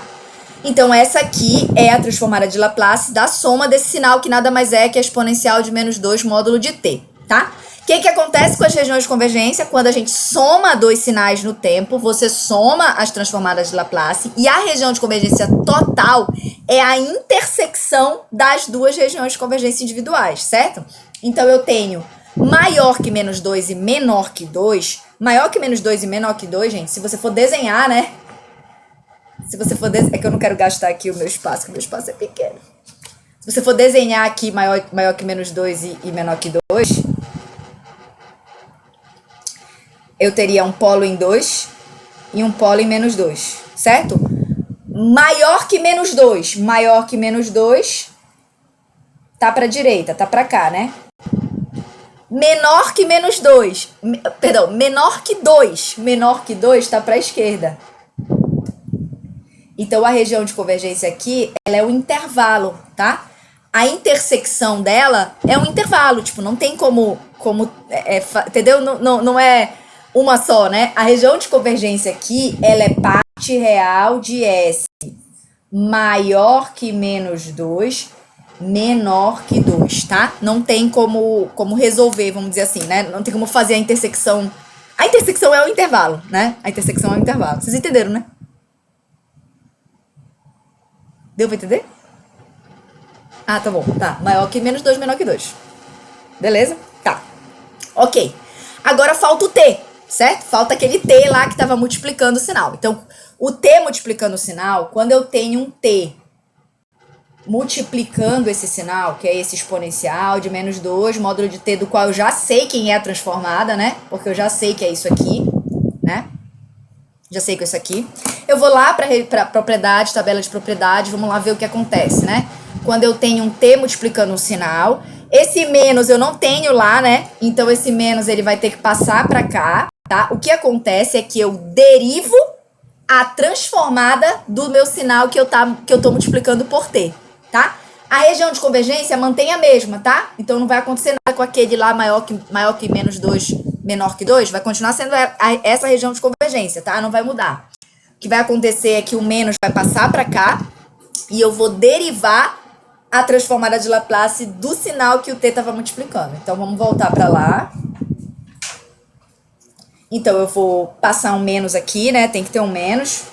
Então, essa aqui é a transformada de Laplace da soma desse sinal, que nada mais é que a exponencial de menos 2 módulo de t, tá? O que acontece com as regiões de convergência? Quando a gente soma dois sinais no tempo, você soma as transformadas de Laplace e a região de convergência total é a intersecção das duas regiões de convergência individuais, certo? Então, eu tenho maior que menos 2 e menor que 2. Maior que menos 2 e menor que 2, gente, se você for desenhar, né? Se você for desenhar, é que eu não quero gastar aqui o meu espaço, porque o meu espaço é pequeno. Se você for desenhar aqui maior que menos 2 e menor que 2, eu teria um polo em 2 e um polo em menos 2, certo? Maior que menos 2 tá para a direita, tá para cá, né? Menor que menos 2, perdão, menor que 2 tá para a esquerda. Então, a região de convergência aqui, ela é o intervalo, tá? A intersecção dela é um intervalo, tipo, não tem como entendeu? Não é uma só, né? A região de convergência aqui, ela é parte real de S maior que menos 2, menor que 2, tá? Não tem como resolver, vamos dizer assim, né? Não tem como fazer a intersecção. A intersecção é o intervalo, né? A intersecção é o intervalo. Vocês entenderam, né? Deu pra entender? Ah, tá bom. Tá. Maior que menos 2, menor que 2. Beleza? Tá. Ok. Agora falta o t, certo? Falta aquele t lá que tava multiplicando o sinal. Então, o t multiplicando o sinal, quando eu tenho um t multiplicando esse sinal, que é esse exponencial de menos 2, módulo de t, do qual eu já sei quem é a transformada, né? Porque eu já sei que é isso aqui, né? Já sei que é isso aqui. Eu vou lá para propriedade, tabela de propriedade, vamos lá ver o que acontece, né? Quando eu tenho um t multiplicando um sinal, esse menos eu não tenho lá, né? Então, esse menos ele vai ter que passar para cá, tá? O que acontece é que eu derivo a transformada do meu sinal que eu tô multiplicando por t, tá? A região de convergência mantém a mesma, tá? Então, não vai acontecer nada com aquele lá maior que menos 2, menor que 2. Vai continuar sendo essa região de convergência, tá? Não vai mudar. O que vai acontecer é que o menos vai passar para cá e eu vou derivar a transformada de Laplace do sinal que o t estava multiplicando. Então, vamos voltar para lá. Então, eu vou passar um menos aqui, né? Tem que ter um menos,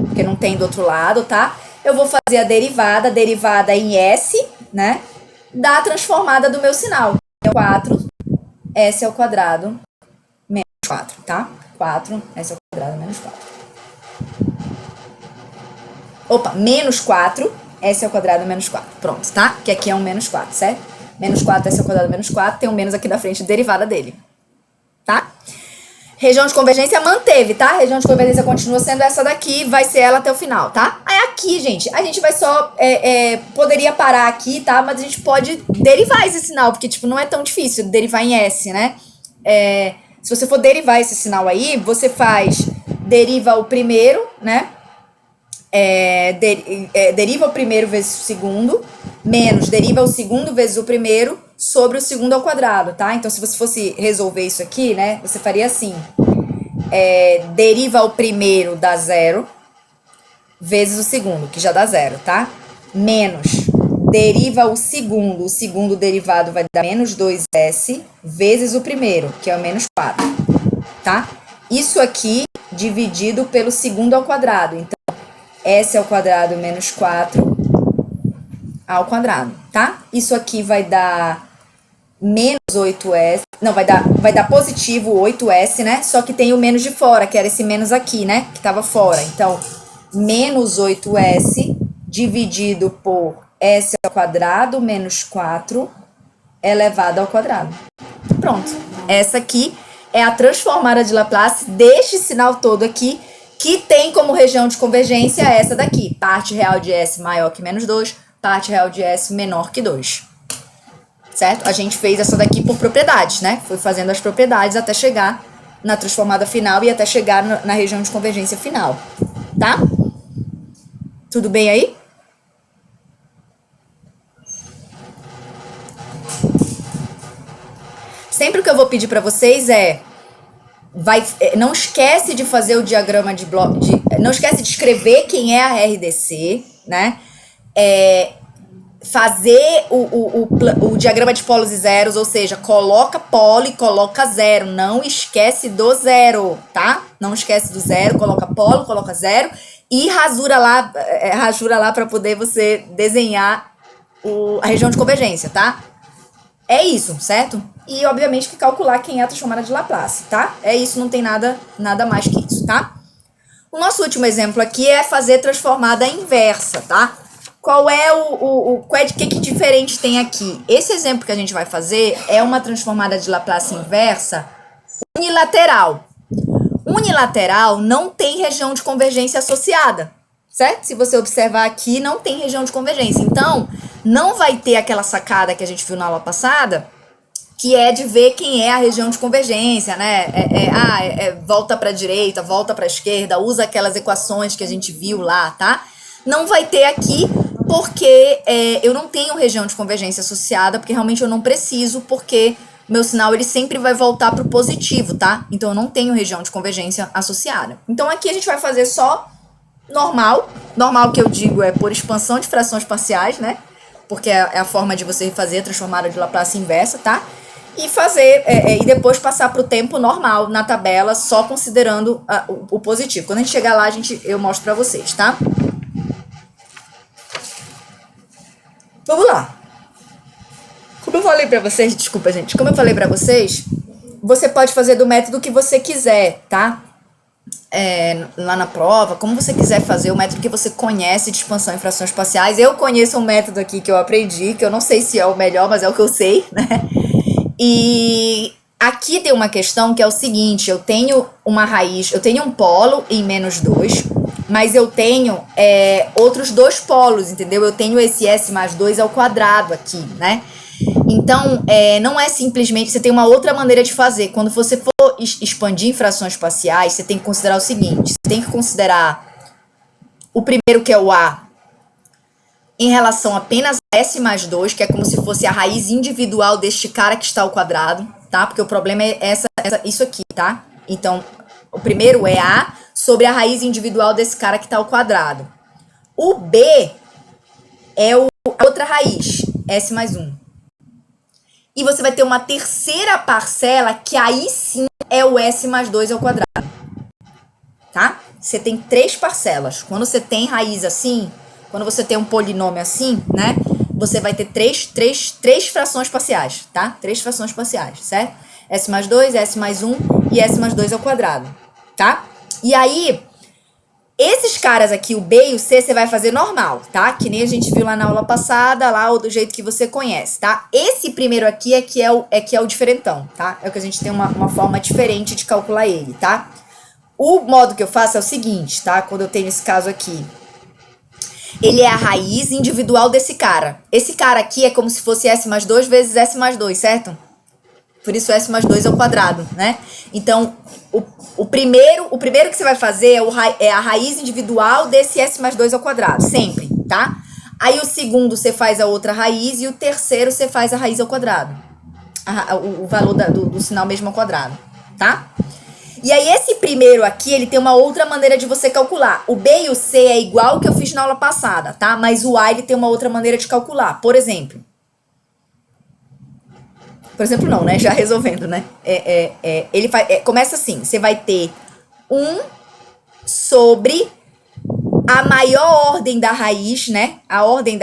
porque não tem do outro lado, tá? Eu vou fazer a derivada em S, né? Da transformada do meu sinal. 4, S ao quadrado, menos 4, tá? 4, S ao quadrado, menos 4. Opa, menos 4, S ao quadrado, menos 4. Pronto, tá? Que aqui é um menos 4, certo? Menos 4, S ao quadrado, menos 4. Tem um menos aqui da frente, derivada dele. Tá? Região de convergência manteve, tá? Região de convergência continua sendo essa daqui, vai ser ela até o final, tá? Aí aqui, gente, a gente vai só... poderia parar aqui, tá? Mas a gente pode derivar esse sinal, porque, tipo, não é tão difícil derivar em S, né? Se você for derivar esse sinal aí, você deriva o primeiro, né? Deriva o primeiro vezes o segundo, menos deriva o segundo vezes o primeiro sobre o segundo ao quadrado, tá? Então, se você fosse resolver isso aqui, né, você faria assim. Deriva o primeiro dá 0, vezes o segundo, que já dá 0, tá? Menos deriva o segundo derivado vai dar menos 2s, vezes o primeiro, que é o menos 4, tá? Isso aqui dividido pelo segundo ao quadrado. Então, s ao quadrado menos 4 ao quadrado, tá? Isso aqui vai dar menos 8s, não, vai dar positivo 8s, né? Só que tem o menos de fora, que era esse menos aqui, né? Que tava fora. Então, menos 8s dividido por s ao quadrado menos 4 elevado ao quadrado. Pronto. Essa aqui é a transformada de Laplace deste sinal todo aqui, que tem como região de convergência essa daqui. Parte real de S maior que menos 2, parte real de S menor que 2. certo? A gente fez essa daqui por propriedades, né? Foi fazendo as propriedades até chegar na transformada final e até chegar na região de convergência final, tá? Tudo bem aí? Sempre o que eu vou pedir para vocês não esquece de fazer o diagrama de bloco, não esquece de escrever quem é a RDC, né? Fazer o diagrama de polos e zeros, ou seja, coloca polo e coloca zero, não esquece do zero, tá? Não esquece do zero, coloca polo, coloca zero e rasura lá para poder você desenhar a região de convergência, tá? É isso, certo? E, obviamente, que calcular quem é a transformada de Laplace, tá? É isso, não tem nada mais que isso, tá? O nosso último exemplo aqui é fazer transformada inversa, tá? Qual é que diferente tem aqui? Esse exemplo que a gente vai fazer é uma transformada de Laplace inversa unilateral. Unilateral não tem região de convergência associada, certo? Se você observar aqui, não tem região de convergência. Então, não vai ter aquela sacada que a gente viu na aula passada, que é de ver quem é a região de convergência, né? Volta para a direita, volta para a esquerda, usa aquelas equações que a gente viu lá, tá? Não vai ter aqui porque eu não tenho região de convergência associada, porque realmente eu não preciso, porque meu sinal ele sempre vai voltar para o positivo, tá? Então eu não tenho região de convergência associada. Então aqui a gente vai fazer só normal. Normal que eu digo é por expansão de frações parciais, né? Porque é a forma de você fazer a transformada de Laplace inversa, tá? E fazer, e depois passar para o tempo normal na tabela, só considerando o positivo. Quando a gente chegar lá, eu mostro para vocês, tá? Vamos lá. Como eu falei para vocês, desculpa, gente. Como eu falei para vocês, você pode fazer do método que você quiser, tá? Lá na prova, como você quiser fazer, o método que você conhece de expansão em frações parciais. Eu conheço um método aqui que eu aprendi, que eu não sei se é o melhor, mas é o que eu sei, né? E aqui tem uma questão que é o seguinte, eu tenho uma raiz, eu tenho um polo em -2, mas eu tenho outros dois polos, entendeu? Eu tenho esse S mais 2 ao quadrado aqui, né? Então, não é simplesmente, você tem uma outra maneira de fazer. Quando você for expandir em frações parciais, você tem que considerar o seguinte, você tem que considerar o primeiro, que é o A, em relação apenas a S mais 2, que é como se fosse a raiz individual deste cara que está ao quadrado, tá? Porque o problema é isso aqui, tá? Então, o primeiro é A sobre a raiz individual desse cara que está ao quadrado. O B é a outra raiz, S mais 1. E você vai ter uma terceira parcela, que aí sim é o S mais 2 ao quadrado, tá? Você tem três parcelas. Quando você tem raiz assim, quando você tem um polinômio assim, né? Você vai ter três frações parciais, tá? Três frações parciais, certo? S mais 2, S mais 1 e S mais 2 ao quadrado, tá? E aí, esses caras aqui, o B e o C, você vai fazer normal, tá? Que nem a gente viu lá na aula passada, lá ou do jeito que você conhece, tá? Esse primeiro aqui é que é o diferentão, tá? É o que a gente tem uma forma diferente de calcular ele, tá? O modo que eu faço é o seguinte, tá? Quando eu tenho esse caso aqui, ele é a raiz individual desse cara. Esse cara aqui é como se fosse S mais 2 vezes S mais 2, certo? Por isso S mais 2 ao quadrado, né? Então, o primeiro que você vai fazer é a raiz individual desse S mais 2 ao quadrado, sempre, tá? Aí o segundo você faz a outra raiz e o terceiro você faz a raiz ao quadrado. O valor do sinal mesmo ao quadrado, tá? E aí esse primeiro aqui, ele tem uma outra maneira de você calcular. O B e o C é igual que eu fiz na aula passada, tá? Mas o A, ele tem uma outra maneira de calcular. Por exemplo não, né? Já resolvendo, né? Ele começa assim, você vai ter 1 sobre a maior ordem da raiz, né? A ordem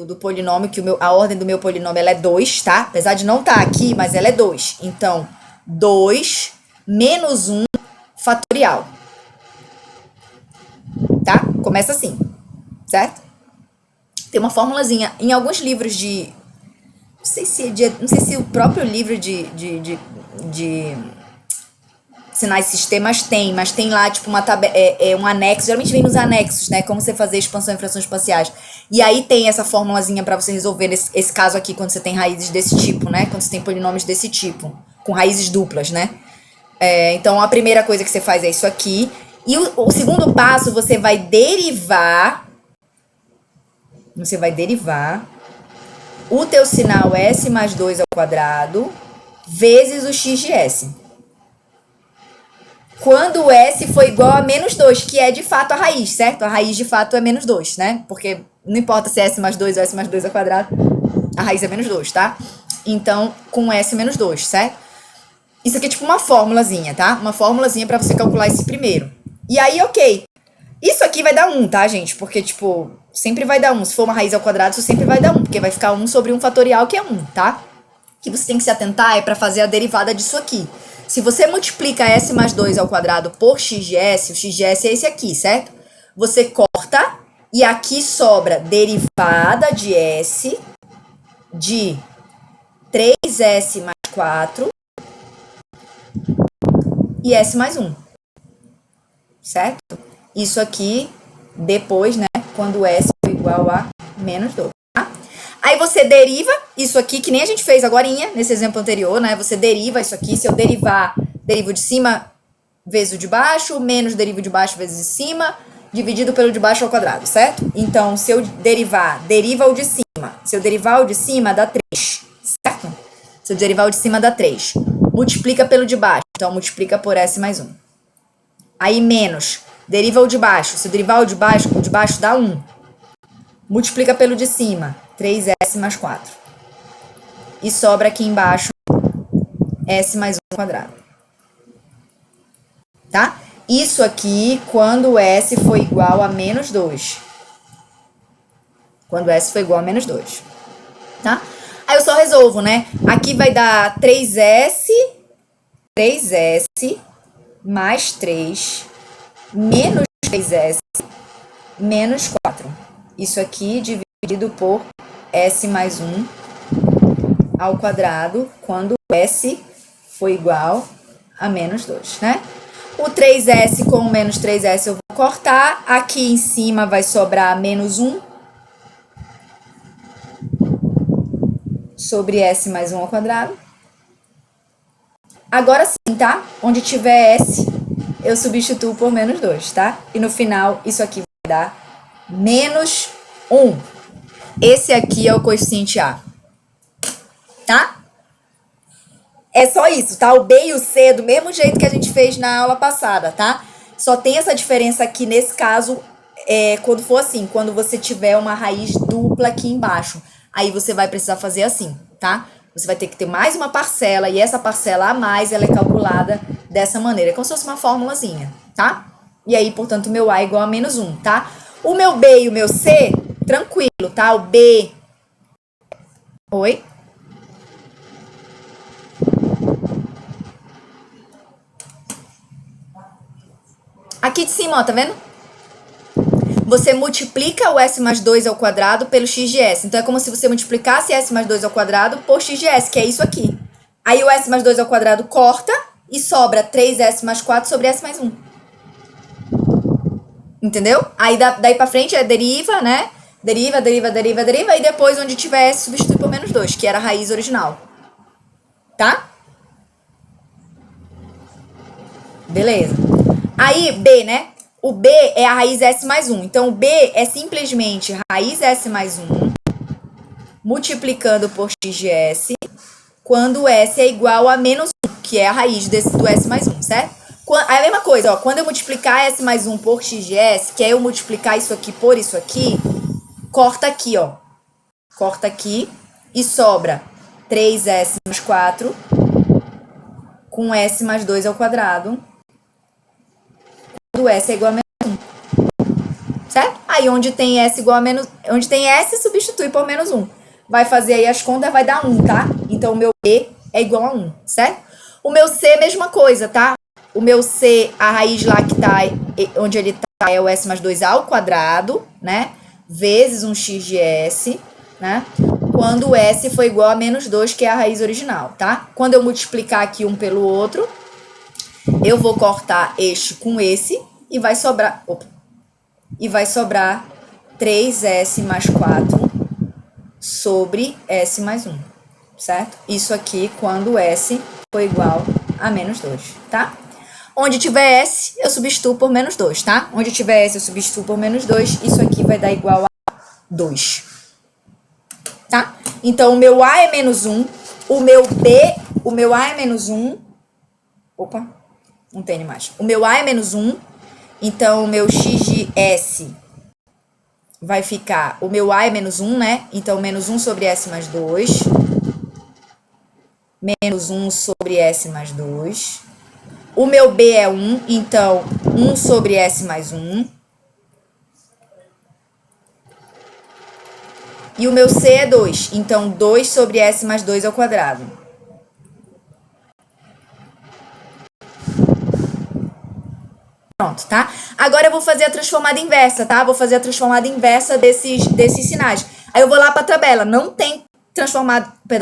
do polinômio, a ordem do meu polinômio ela é 2, tá? Apesar de não estar aqui, mas ela é 2. Então, 2 menos 1 fatorial. Tá? Começa assim, certo? Tem uma formulazinha. Em alguns livros não sei se o próprio livro de sinais sistemas tem, mas tem lá, tipo, uma tabela, um anexo, geralmente vem nos anexos, né, como você fazer expansão em frações parciais. E aí tem essa formulazinha para você resolver esse caso aqui, quando você tem raízes desse tipo, né? Quando você tem polinômios desse tipo, com raízes duplas, né? Então, a primeira coisa que você faz é isso aqui. E o segundo passo, você vai derivar o teu sinal s mais 2 ao quadrado vezes o x de s. Quando o s for igual a menos 2, que é de fato a raiz, certo? A raiz de fato é menos 2, né? Porque não importa se é s mais 2 ou s mais 2 ao quadrado, a raiz é menos 2, tá? Então, com s menos 2, certo? Isso aqui é tipo uma formulazinha, tá? Uma formulazinha pra você calcular esse primeiro. E aí, ok. Isso aqui vai dar 1, tá, gente? Porque, tipo, sempre vai dar 1. Se for uma raiz ao quadrado, isso sempre vai dar 1. Porque vai ficar 1 sobre 1 fatorial, que é 1, tá? O que você tem que se atentar é pra fazer a derivada disso aqui. Se você multiplica s mais 2 ao quadrado por x de s, o x de s é esse aqui, certo? Você corta e aqui sobra derivada de s de 3s mais 4 e s mais 1, certo? Isso aqui depois, né, quando s for igual a menos 2, tá? Aí você deriva isso aqui, que nem a gente fez agorinha, nesse exemplo anterior, né? Você deriva isso aqui, se eu derivar, derivo de cima vezes o de baixo, menos derivo de baixo vezes de cima, dividido pelo de baixo ao quadrado, certo? Então, se eu derivar, deriva o de cima. Se eu derivar o de cima, dá 3, certo? Se eu derivar o de cima, dá 3. Multiplica pelo de baixo, então multiplica por s mais 1. Aí menos, deriva o de baixo. Se eu derivar o de baixo dá 1. Multiplica pelo de cima, 3s mais 4. E sobra aqui embaixo s mais 1 ao quadrado. Tá? Isso aqui quando s for igual a menos 2. Quando s for igual a menos 2. Tá? Aí eu só resolvo, né? Aqui vai dar 3s mais 3 menos 3s menos 4. Isso aqui dividido por s mais 1 ao quadrado quando s for igual a menos 2, né? O 3s com o menos 3s eu vou cortar. Aqui em cima vai sobrar menos 1 sobre s mais 1 ao quadrado. Agora sim, tá? Onde tiver s, eu substituo por menos 2, tá? E no final, isso aqui vai dar menos 1. Esse aqui é o coeficiente A. Tá? É só isso, tá? O B e o C, do mesmo jeito que a gente fez na aula passada, tá? Só tem essa diferença aqui nesse caso, quando for assim, quando você tiver uma raiz dupla aqui embaixo. Aí você vai precisar fazer assim, tá? Você vai ter que ter mais uma parcela, e essa parcela a mais, ela é calculada dessa maneira. É como se fosse uma formulazinha, tá? E aí, portanto, o meu A é igual a menos 1, tá? O meu B e o meu C, tranquilo, tá? O B... Oi? Aqui de cima, ó, tá vendo? Você multiplica o s mais 2 ao quadrado pelo x de s. Então, é como se você multiplicasse s mais 2 ao quadrado por x de s, que é isso aqui. Aí, o s mais 2 ao quadrado corta e sobra 3s mais 4 sobre s mais 1. Entendeu? Aí, daí pra frente, deriva, né? Deriva. E depois, onde tiver s, substitui por menos 2, que era a raiz original. Tá? Beleza. Aí, B, né? O B é a raiz s mais 1. Então, o B é simplesmente raiz s mais 1 multiplicando por x de s quando s é igual a menos 1, que é a raiz do s mais 1, certo? Aí a mesma coisa, ó. Quando eu multiplicar s mais 1 por x de s, que é eu multiplicar isso aqui por isso aqui, corta aqui, ó. Corta aqui e sobra 3s mais 4 com s mais 2 ao quadrado. Do s é igual a menos 1, certo? Aí onde tem s igual a menos... Onde tem s, substitui por menos 1. Vai fazer aí as contas, vai dar 1, tá? Então, o meu B é igual a 1, certo? O meu C, mesma coisa, tá? O meu C, a raiz lá que tá... Onde ele tá é o s mais 2 ao quadrado, né? Vezes um x de s, né? Quando o s for igual a menos 2, que é a raiz original, tá? Quando eu multiplicar aqui um pelo outro... Eu vou cortar este com esse e vai sobrar... Opa! E vai sobrar 3S mais 4 sobre S mais 1, certo? Isso aqui quando S for igual a menos 2, tá? Onde tiver S, eu substituo por menos 2, tá? Onde tiver S, eu substituo por menos 2. Isso aqui vai dar igual a 2, tá? Então, o meu A é menos 1, o meu A é menos 1, opa, não tem mais. O meu A é menos 1, então o meu x de S vai ficar, o meu A é menos 1, né? Então, menos 1 sobre S mais 2, menos 1 sobre S mais 2. O meu B é 1, então 1 sobre S mais 1. E o meu C é 2, então 2 sobre S mais 2 ao quadrado. Pronto, tá? Agora eu vou fazer a transformada inversa, tá? Vou fazer a transformada inversa desses sinais. Aí eu vou lá para a tabela. Não tem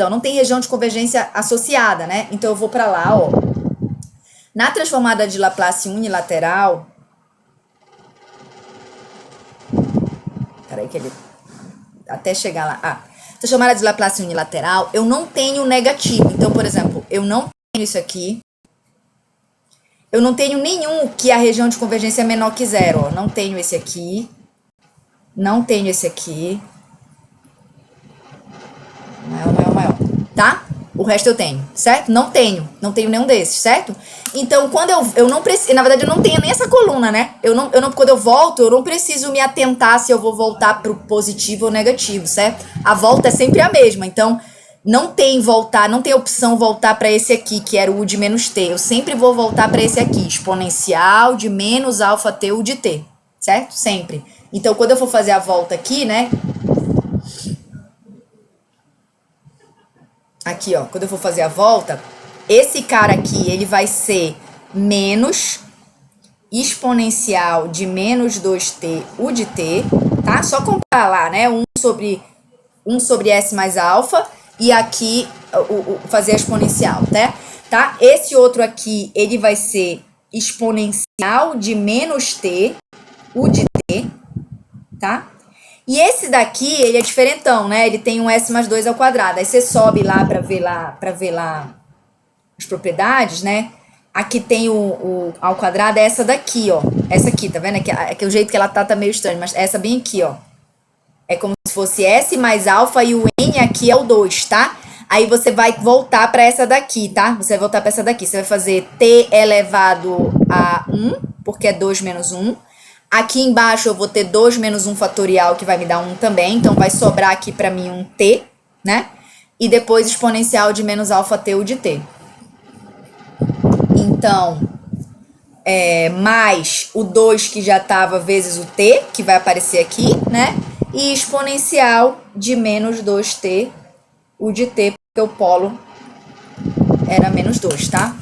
não tem região de convergência associada, né? Então eu vou para lá, ó. Na transformada de Laplace unilateral... Peraí que ele... Até chegar lá. Transformada de Laplace unilateral, eu não tenho negativo. Então, por exemplo, eu não tenho isso aqui. Eu não tenho nenhum que a região de convergência é menor que zero. Ó. Não tenho esse aqui. Não tenho esse aqui. Maior. Tá? O resto eu tenho, certo? Não tenho nenhum desses, certo? Então, quando eu não preciso... Na verdade, eu não tenho nem essa coluna, né? Quando eu volto, eu não preciso me atentar se eu vou voltar pro positivo ou negativo, certo? A volta é sempre a mesma. Então, não tem opção voltar para esse aqui, que era o U de menos T. Eu sempre vou voltar para esse aqui, exponencial de menos alfa T U de T, certo? Sempre. Então, quando eu for fazer a volta aqui, né? Aqui, ó, quando eu for fazer a volta, esse cara aqui, ele vai ser menos exponencial de menos 2t U de T, tá? Só comparar lá, né? 1 sobre S mais alfa e aqui fazer a exponencial, tá? Esse outro aqui, ele vai ser exponencial de menos t U de T, tá? E esse daqui, ele é diferentão, né? Ele tem um S mais 2 ao quadrado. Aí você sobe lá para ver lá as propriedades, né? Aqui tem o ao quadrado, é essa daqui, ó. Essa aqui, tá vendo? É que o jeito que ela tá meio estranho, mas essa bem aqui, ó. É como se fosse S mais alfa e o N aqui é o 2, tá? Aí você vai voltar para essa daqui, tá? Você vai voltar para essa daqui. Você vai fazer T elevado a 1, porque é 2 menos 1. Aqui embaixo eu vou ter 2 menos 1 fatorial, que vai me dar 1 também. Então, vai sobrar aqui para mim um t, né? E depois exponencial de menos alfa t U de t. Então, mais o 2 que já estava vezes o t, que vai aparecer aqui, né? E exponencial de menos 2t U de t, porque o polo era menos 2, tá?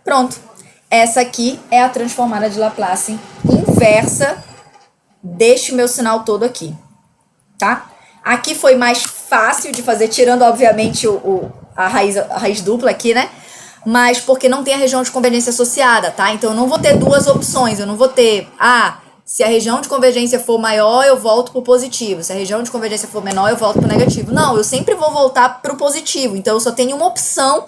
Pronto. Essa aqui é a transformada de Laplace inversa deste meu sinal todo aqui, tá? Aqui foi mais fácil de fazer, tirando, obviamente, a raiz dupla aqui, né? Mas porque não tem a região de convergência associada, tá? Então, eu não vou ter duas opções. Eu não vou ter, se a região de convergência for maior, eu volto pro positivo. Se a região de convergência for menor, eu volto pro negativo. Não, eu sempre vou voltar pro positivo. Então, eu só tenho uma opção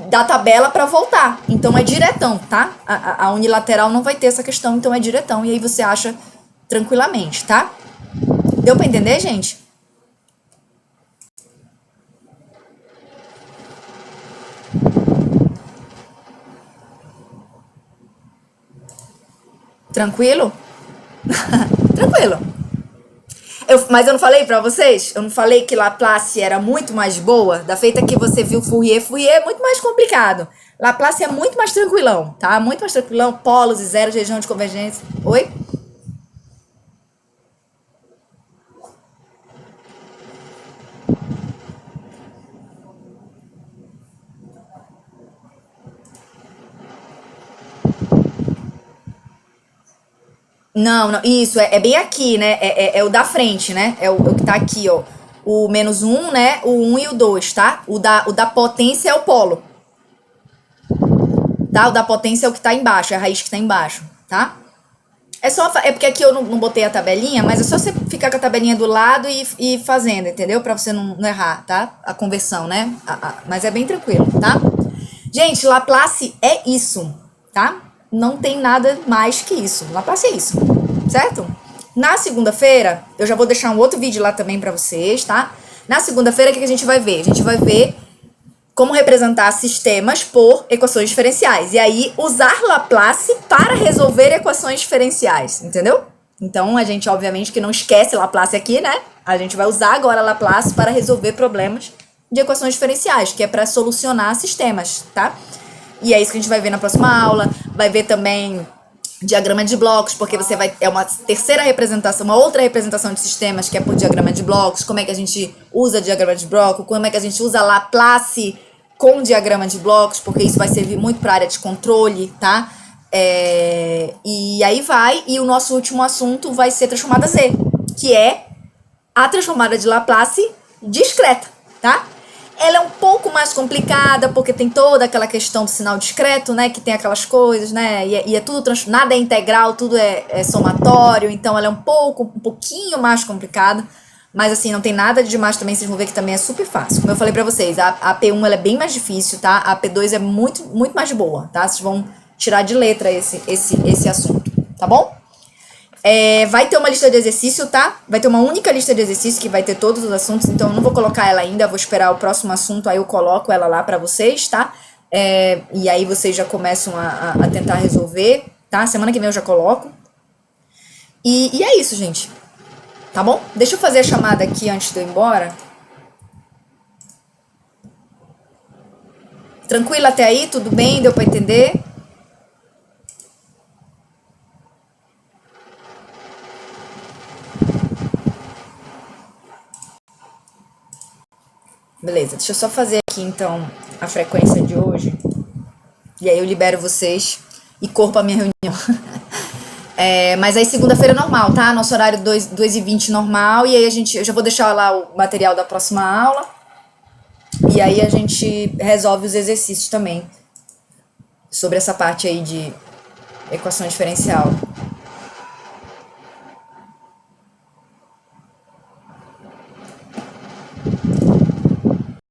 da tabela para voltar. Então é diretão, tá? A unilateral não vai ter essa questão, então é diretão. E aí você acha tranquilamente, tá? Deu para entender, gente? Tranquilo? Tranquilo. Mas eu não falei pra vocês? Eu não falei que Laplace era muito mais boa? Da feita que você viu Fourier é muito mais complicado. Laplace é muito mais tranquilão, tá? Muito mais tranquilão, polos e zeros, região de convergência. Oi? Não, isso, é bem aqui, né? É o da frente, né? É o que tá aqui, ó. O menos 1, né? O 1 e o 2, tá? O da potência é o polo. Tá? O da potência é o que tá embaixo, é a raiz que tá embaixo, tá? É porque aqui eu não botei a tabelinha, mas é só você ficar com a tabelinha do lado e fazendo, entendeu? Pra você não errar, tá? A conversão, né? Mas é bem tranquilo, tá? Gente, Laplace é isso, tá? Não tem nada mais que isso. Laplace é isso, certo? Na segunda-feira, eu já vou deixar um outro vídeo lá também pra vocês, tá? Na segunda-feira, o que a gente vai ver? A gente vai ver como representar sistemas por equações diferenciais. E aí, usar Laplace para resolver equações diferenciais, entendeu? Então, a gente, obviamente, que não esquece Laplace aqui, né? A gente vai usar agora Laplace para resolver problemas de equações diferenciais, que é para solucionar sistemas, tá? E é isso que a gente vai ver na próxima aula. Vai ver também diagrama de blocos, porque você vai... É uma terceira representação, uma outra representação de sistemas, que é por diagrama de blocos. Como é que a gente usa diagrama de bloco, como é que a gente usa Laplace com diagrama de blocos, porque isso vai servir muito para a área de controle, tá? E aí vai, e o nosso último assunto vai ser transformada Z, que é a transformada de Laplace discreta, tá? Ela é um pouco mais complicada, porque tem toda aquela questão do sinal discreto, né? Que tem aquelas coisas, né? E é tudo, nada é integral, tudo é somatório, então ela é um pouquinho mais complicada. Mas assim, não tem nada de demais também, vocês vão ver que também é super fácil. Como eu falei pra vocês, a P1 ela é bem mais difícil, tá? A P2 é muito, muito mais de boa, tá? Vocês vão tirar de letra esse assunto, tá bom? Vai ter uma lista de exercício, tá? Vai ter uma única lista de exercício que vai ter todos os assuntos, então eu não vou colocar ela ainda, vou esperar o próximo assunto, aí eu coloco ela lá pra vocês, tá? E aí vocês já começam a tentar resolver, tá? Semana que vem eu já coloco. E é isso, gente. Tá bom? Deixa eu fazer a chamada aqui antes de eu ir embora. Tranquilo até aí? Tudo bem? Deu pra entender? Beleza, deixa eu só fazer aqui então a frequência de hoje. E aí eu libero vocês e corro pra minha reunião. Mas aí segunda-feira é normal, tá? Nosso horário 2h20 normal. E aí eu já vou deixar lá o material da próxima aula. E aí a gente resolve os exercícios também. Sobre essa parte aí de equação diferencial.